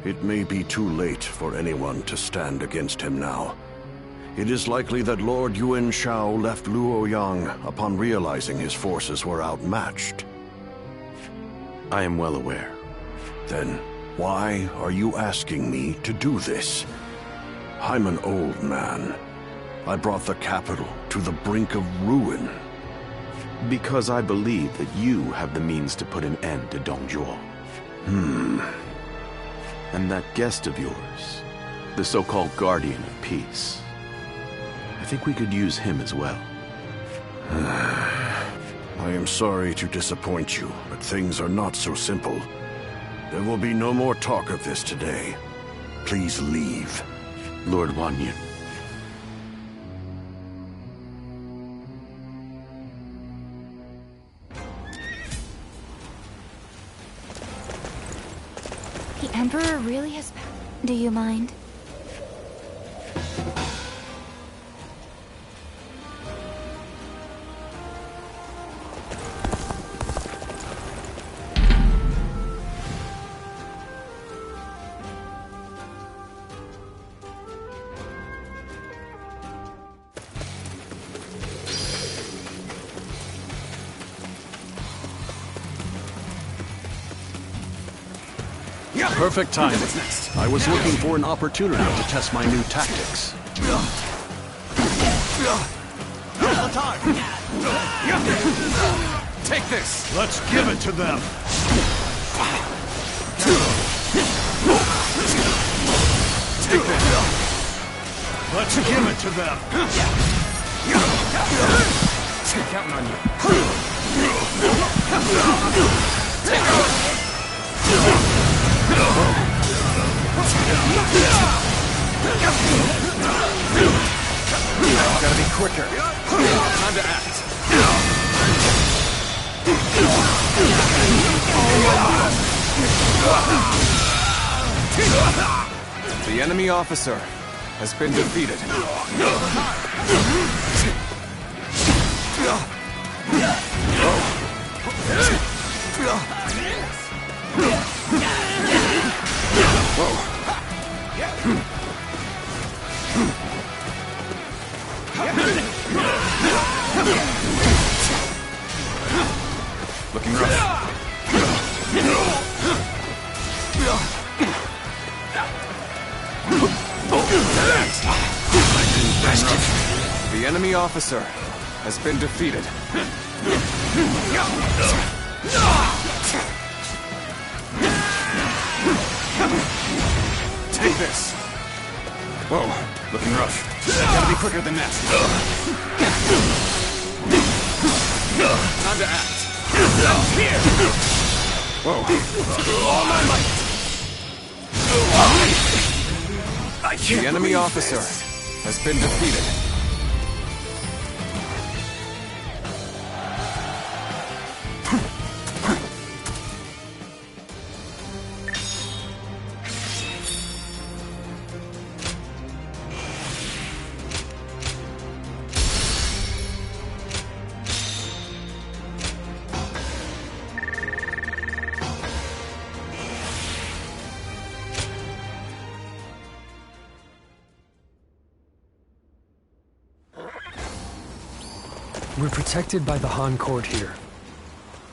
It may be too late for anyone to stand against him now. It is likely that Lord Yuan Shao left Luoyang upon realizing his forces were outmatched.
I am well aware.
Then why are you asking me to do this? I'm an old man. I brought the capital to the brink of ruin.
Because I believe that you have the means to put an end to Dong Zhuo. And that guest of yours, the so-called Guardian of Peace. I think we could use him as well.
I am sorry to disappoint you, but things are not so simple. There will be no more talk of this today. Please leave.
Lord Wan Yun.
The Emperor really has... Do you mind?
Perfect timing. I was looking for an opportunity to test my new tactics.
Now's the time! Take this!
Let's give it to them!
Take this!
Let's give it to them!
Counting on you.
Gotta be quicker.
Time to act.
The enemy officer has been defeated.
Looking rough.
The enemy officer has been defeated.
Take this. Whoa, looking rough. Gotta be quicker than that. Time to act. Here. Whoa. All my might.
The enemy officer has been defeated.
We're protected by the Han court here.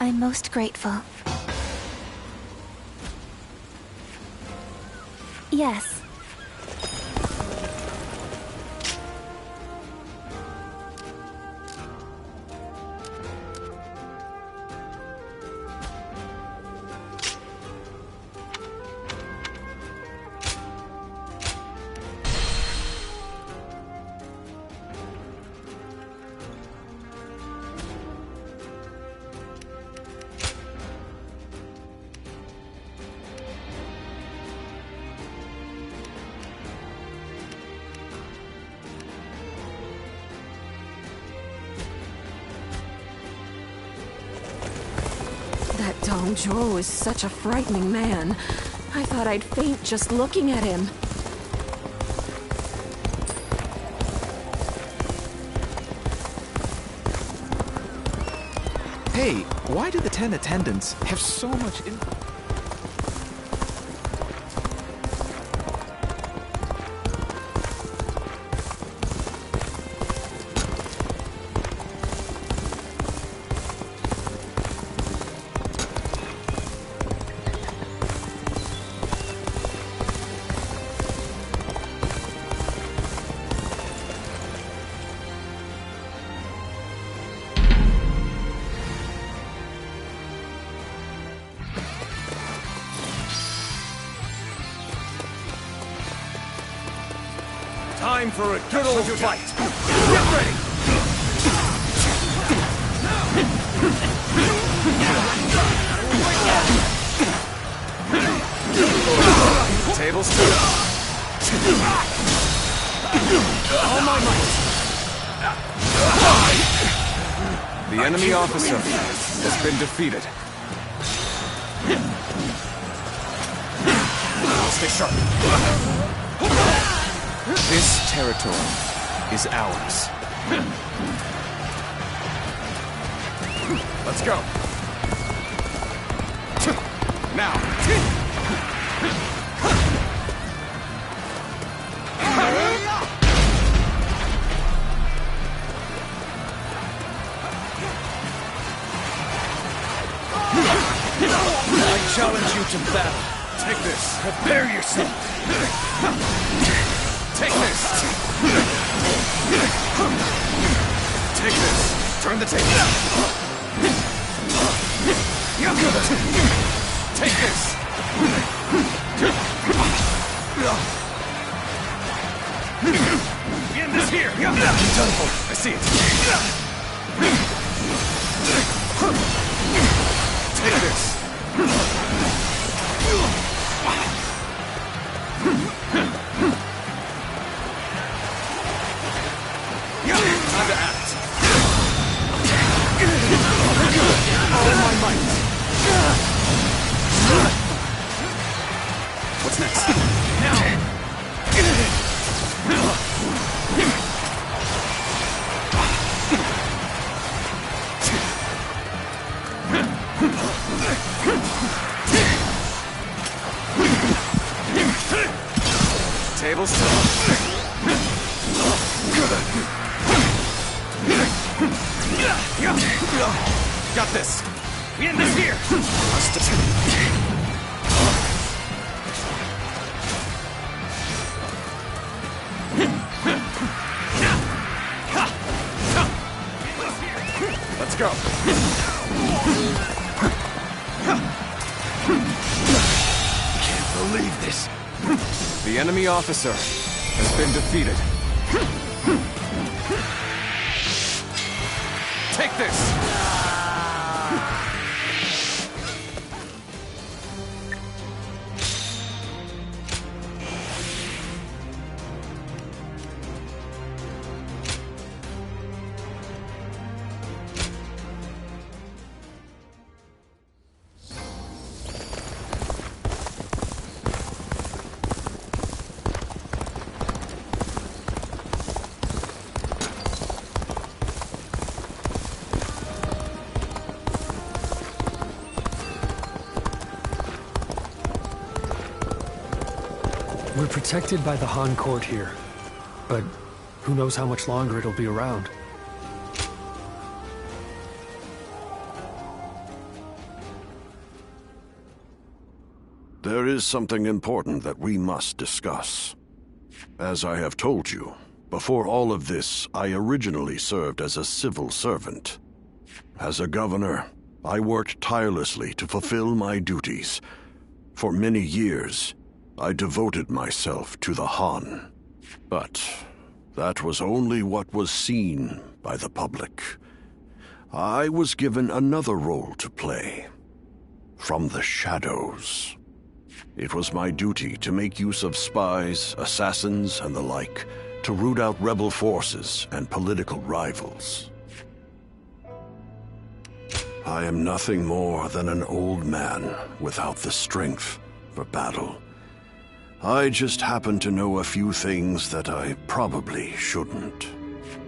I'm most grateful. Yes.
Dongzhuo is such a frightening man. I thought I'd faint just looking at him.
Hey, why do the 10 attendants have so much influence?
Time for a good old fight! Get ready!
Tables turn.
All my might!
The enemy officer has been defeated.
Stay sharp.
This territory is ours.
Let's go. Now.
I challenge you to battle. Take this. Prepare yourself.
Take this! Take this! Turn the table! Take this!
We end this here!
Done for. I see it. Take this! Time to act. All my might. What's next? Now. Tables turn. Got this.
We end this here.
Let's go.
Can't believe this.
The enemy officer has been defeated. Take this!
We're protected by the Han court here, but who knows how much longer it'll be around.
There is something important that we must discuss. As I have told you, before all of this, I originally served as a civil servant. As a governor, I worked tirelessly to fulfill my duties. For many years, I devoted myself to the Han. But that was only what was seen by the public. I was given another role to play. From the shadows. It was my duty to make use of spies, assassins, and the like, to root out rebel forces and political rivals. I am nothing more than an old man without the strength for battle. I just happen to know a few things that I probably shouldn't.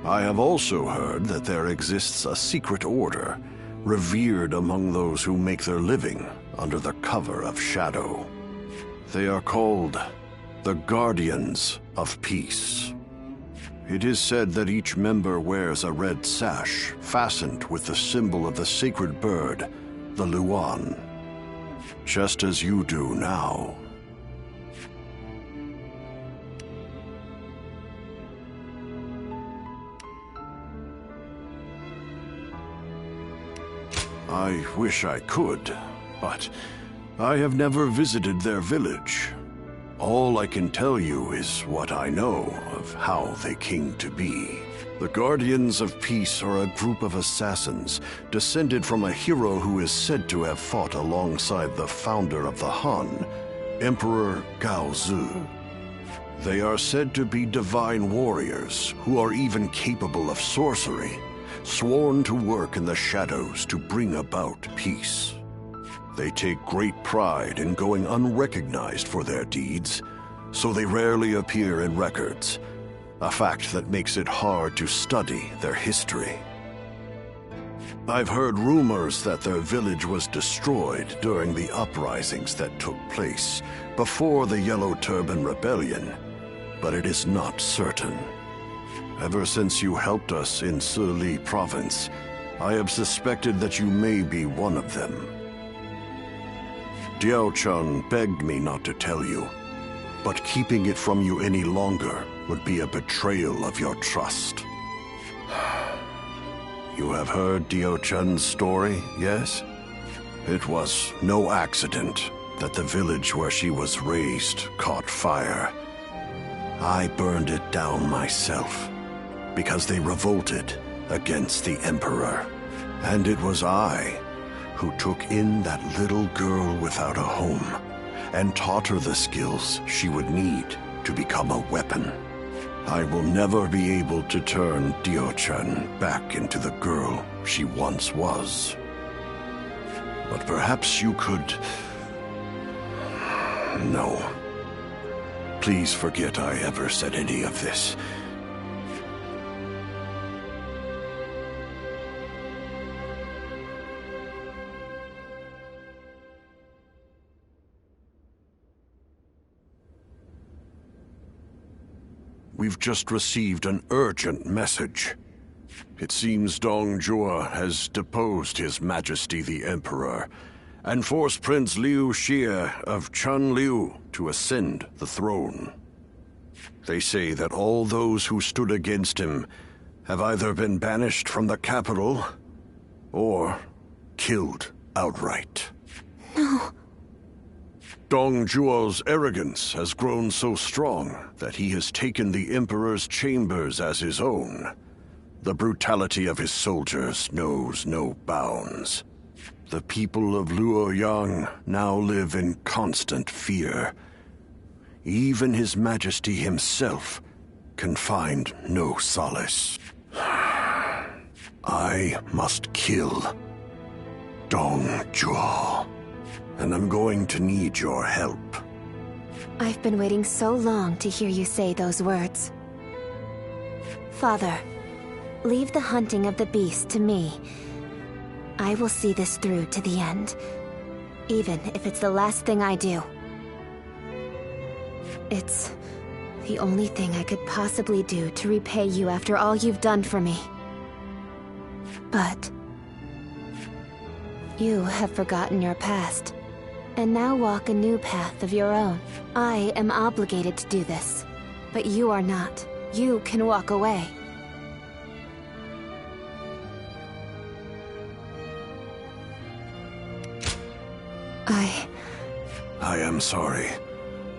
I have also heard that there exists a secret order, revered among those who make their living under the cover of shadow. They are called the Guardians of Peace. It is said that each member wears a red sash fastened with the symbol of the sacred bird, the Luan, just as you do now. I wish I could, but I have never visited their village. All I can tell you is what I know of how they came to be. The Guardians of Peace are a group of assassins descended from a hero who is said to have fought alongside the founder of the Han, Emperor Gaozu. They are said to be divine warriors who are even capable of sorcery, sworn to work in the shadows to bring about peace. They take great pride in going unrecognized for their deeds, so they rarely appear in records, a fact that makes it hard to study their history. I've heard rumors that their village was destroyed during the uprisings that took place before the Yellow Turban Rebellion, but it is not certain. Ever since you helped us in Sili Province, I have suspected that you may be one of them. Diao-chan begged me not to tell you, but keeping it from you any longer would be a betrayal of your trust. You have heard Diao-chan's story, yes? It was no accident that the village where she was raised caught fire. I burned it down myself, because they revolted against the Emperor. And it was I who took in that little girl without a home and taught her the skills she would need to become a weapon. I will never be able to turn Diao-chan back into the girl she once was. But perhaps you could... No. Please forget I ever said any of this. We've just received an urgent message. It seems Dong Zhuo has deposed His Majesty the Emperor and forced Prince Liu Xie of Chanliu to ascend the throne. They say that all those who stood against him have either been banished from the capital or killed outright.
No.
Dong Zhuo's arrogance has grown so strong that he has taken the Emperor's chambers as his own. The brutality of his soldiers knows no bounds. The people of Luoyang now live in constant fear. Even His Majesty himself can find no solace. I must kill Dong Zhuo. And I'm going to need your help.
I've been waiting so long to hear you say those words. Father, leave the hunting of the beast to me. I will see this through to the end, even if it's the last thing I do. It's the only thing I could possibly do to repay you after all you've done for me. But you have forgotten your past, and now walk a new path of your own. I am obligated to do this, but you are not. You can walk away.
I am sorry,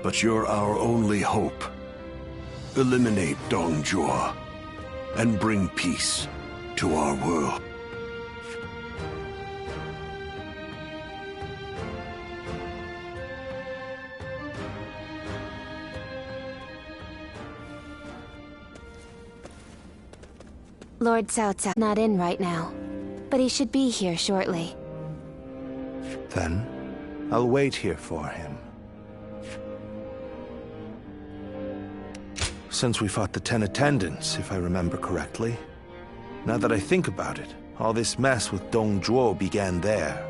but you're our only hope. Eliminate Dong Zhuo, and bring peace to our world.
Lord Cao Cao not in right now, but he should be here shortly.
Then, I'll wait here for him. Since we fought the 10 attendants, if I remember correctly. Now that I think about it, all this mess with Dong Zhuo began there.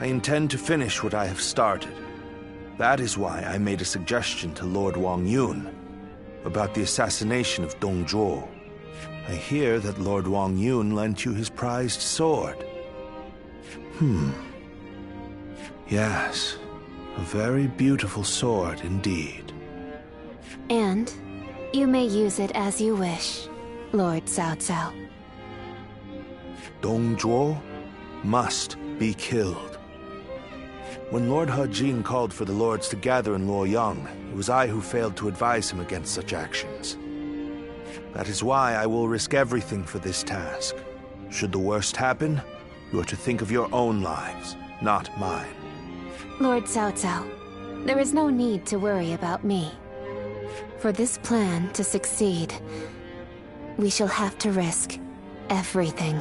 I intend to finish what I have started. That is why I made a suggestion to Lord Wang Yun about the assassination of Dong Zhuo. I hear that Lord Wang Yun lent you his prized sword. Yes, a very beautiful sword indeed.
And you may use it as you wish, Lord Cao Cao.
Dong Zhuo must be killed. When Lord He Jin called for the lords to gather in Luoyang, it was I who failed to advise him against such actions. That is why I will risk everything for this task. Should the worst happen, you are to think of your own lives, not mine.
Lord Cao Cao, there is no need to worry about me. For this plan to succeed, we shall have to risk everything.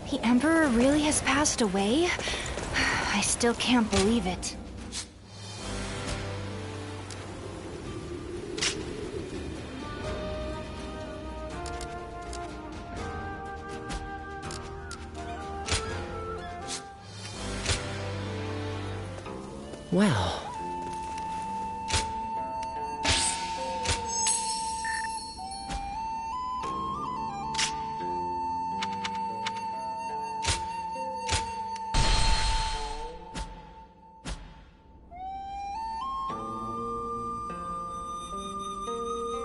The Emperor really has passed away? I still can't believe it.
Well,